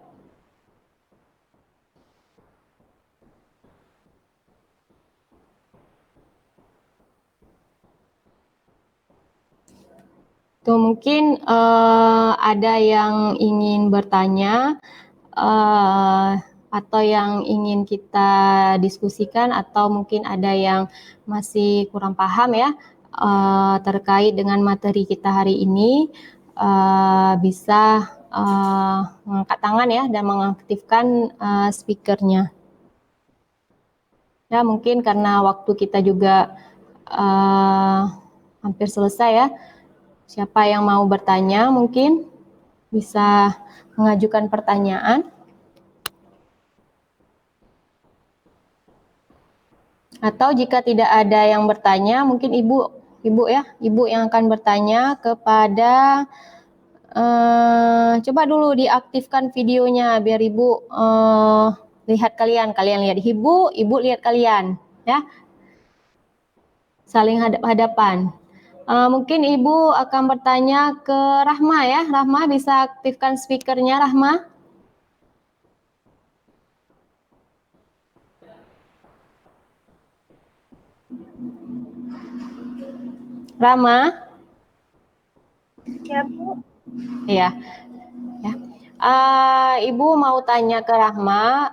Tuh mungkin ada yang ingin bertanya atau yang ingin kita diskusikan, atau mungkin ada yang masih kurang paham ya terkait dengan materi kita hari ini, bisa mengangkat tangan ya dan mengaktifkan speakernya. Ya mungkin karena waktu kita juga hampir selesai ya. Siapa yang mau bertanya mungkin? bisa mengajukan pertanyaan. Atau jika tidak ada yang bertanya, mungkin ibu yang akan bertanya kepada coba dulu diaktifkan videonya biar ibu lihat kalian lihat ibu lihat kalian ya, saling hadap-hadapan. Mungkin ibu akan bertanya ke Rahma ya. Rahma bisa aktifkan speakernya, Rahma. Rama? Ya, Bu. Iya. Ya. Ibu mau tanya ke Rahma,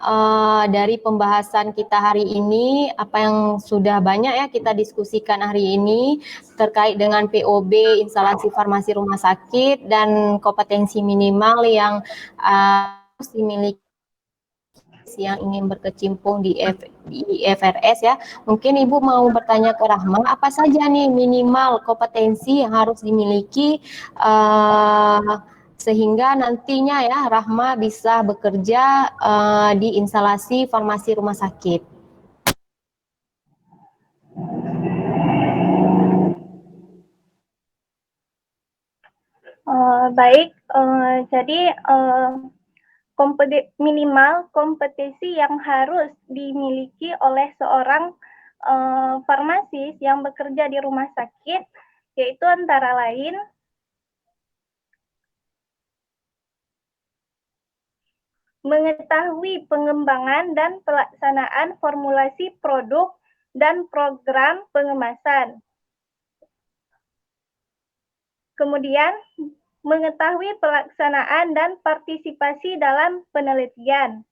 dari pembahasan kita hari ini, apa yang sudah banyak ya kita diskusikan hari ini terkait dengan POB, instalasi farmasi rumah sakit, dan kompetensi minimal yang harus dimiliki yang ingin berkecimpung di IFRS ya. Mungkin Ibu mau bertanya ke Rahma, apa saja nih minimal kompetensi yang harus dimiliki sehingga nantinya ya Rahma bisa bekerja di instalasi farmasi rumah sakit. Baik, jadi minimal kompetensi yang harus dimiliki oleh seorang farmasis yang bekerja di rumah sakit, yaitu antara lain mengetahui pengembangan dan pelaksanaan formulasi produk dan program pengemasan. Kemudian, mengetahui pelaksanaan dan partisipasi dalam penelitian.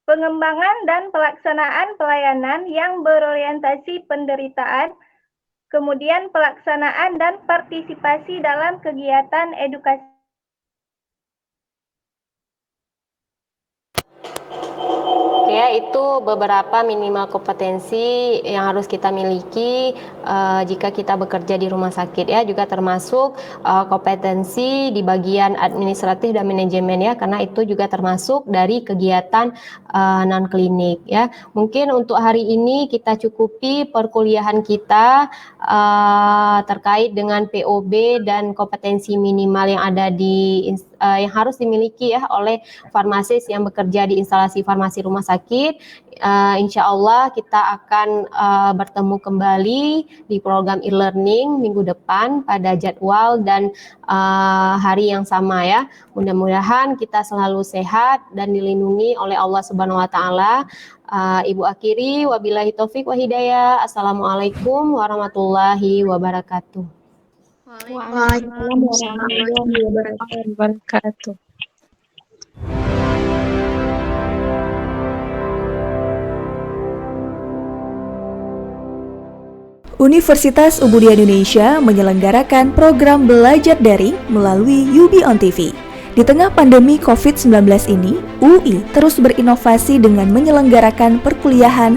Pengembangan dan pelaksanaan pelayanan yang berorientasi penderitaan, kemudian pelaksanaan dan partisipasi dalam kegiatan edukasi. Ya, itu beberapa minimal kompetensi yang harus kita miliki jika kita bekerja di rumah sakit ya, juga termasuk kompetensi di bagian administratif dan manajemen ya, karena itu juga termasuk dari kegiatan non klinik ya. Mungkin untuk hari ini kita cukupi perkuliahan kita terkait dengan POB dan kompetensi minimal yang ada di yang harus dimiliki ya oleh farmasis yang bekerja di instalasi farmasi rumah sakit. Insya Allah kita akan bertemu kembali di program e-learning minggu depan pada jadwal dan hari yang sama ya. Mudah-mudahan kita selalu sehat dan dilindungi oleh Allah Subhanahu wa taala. Ibu akhiri, wabillahi taufik wa hidayah. Assalamualaikum warahmatullahi wabarakatuh. Waalaikumsalam warahmatullahi wabarakatuh. Universitas Ubudiyah Indonesia menyelenggarakan program belajar daring melalui UB on TV. Di tengah pandemi COVID-19 ini, UI terus berinovasi dengan menyelenggarakan perkuliahan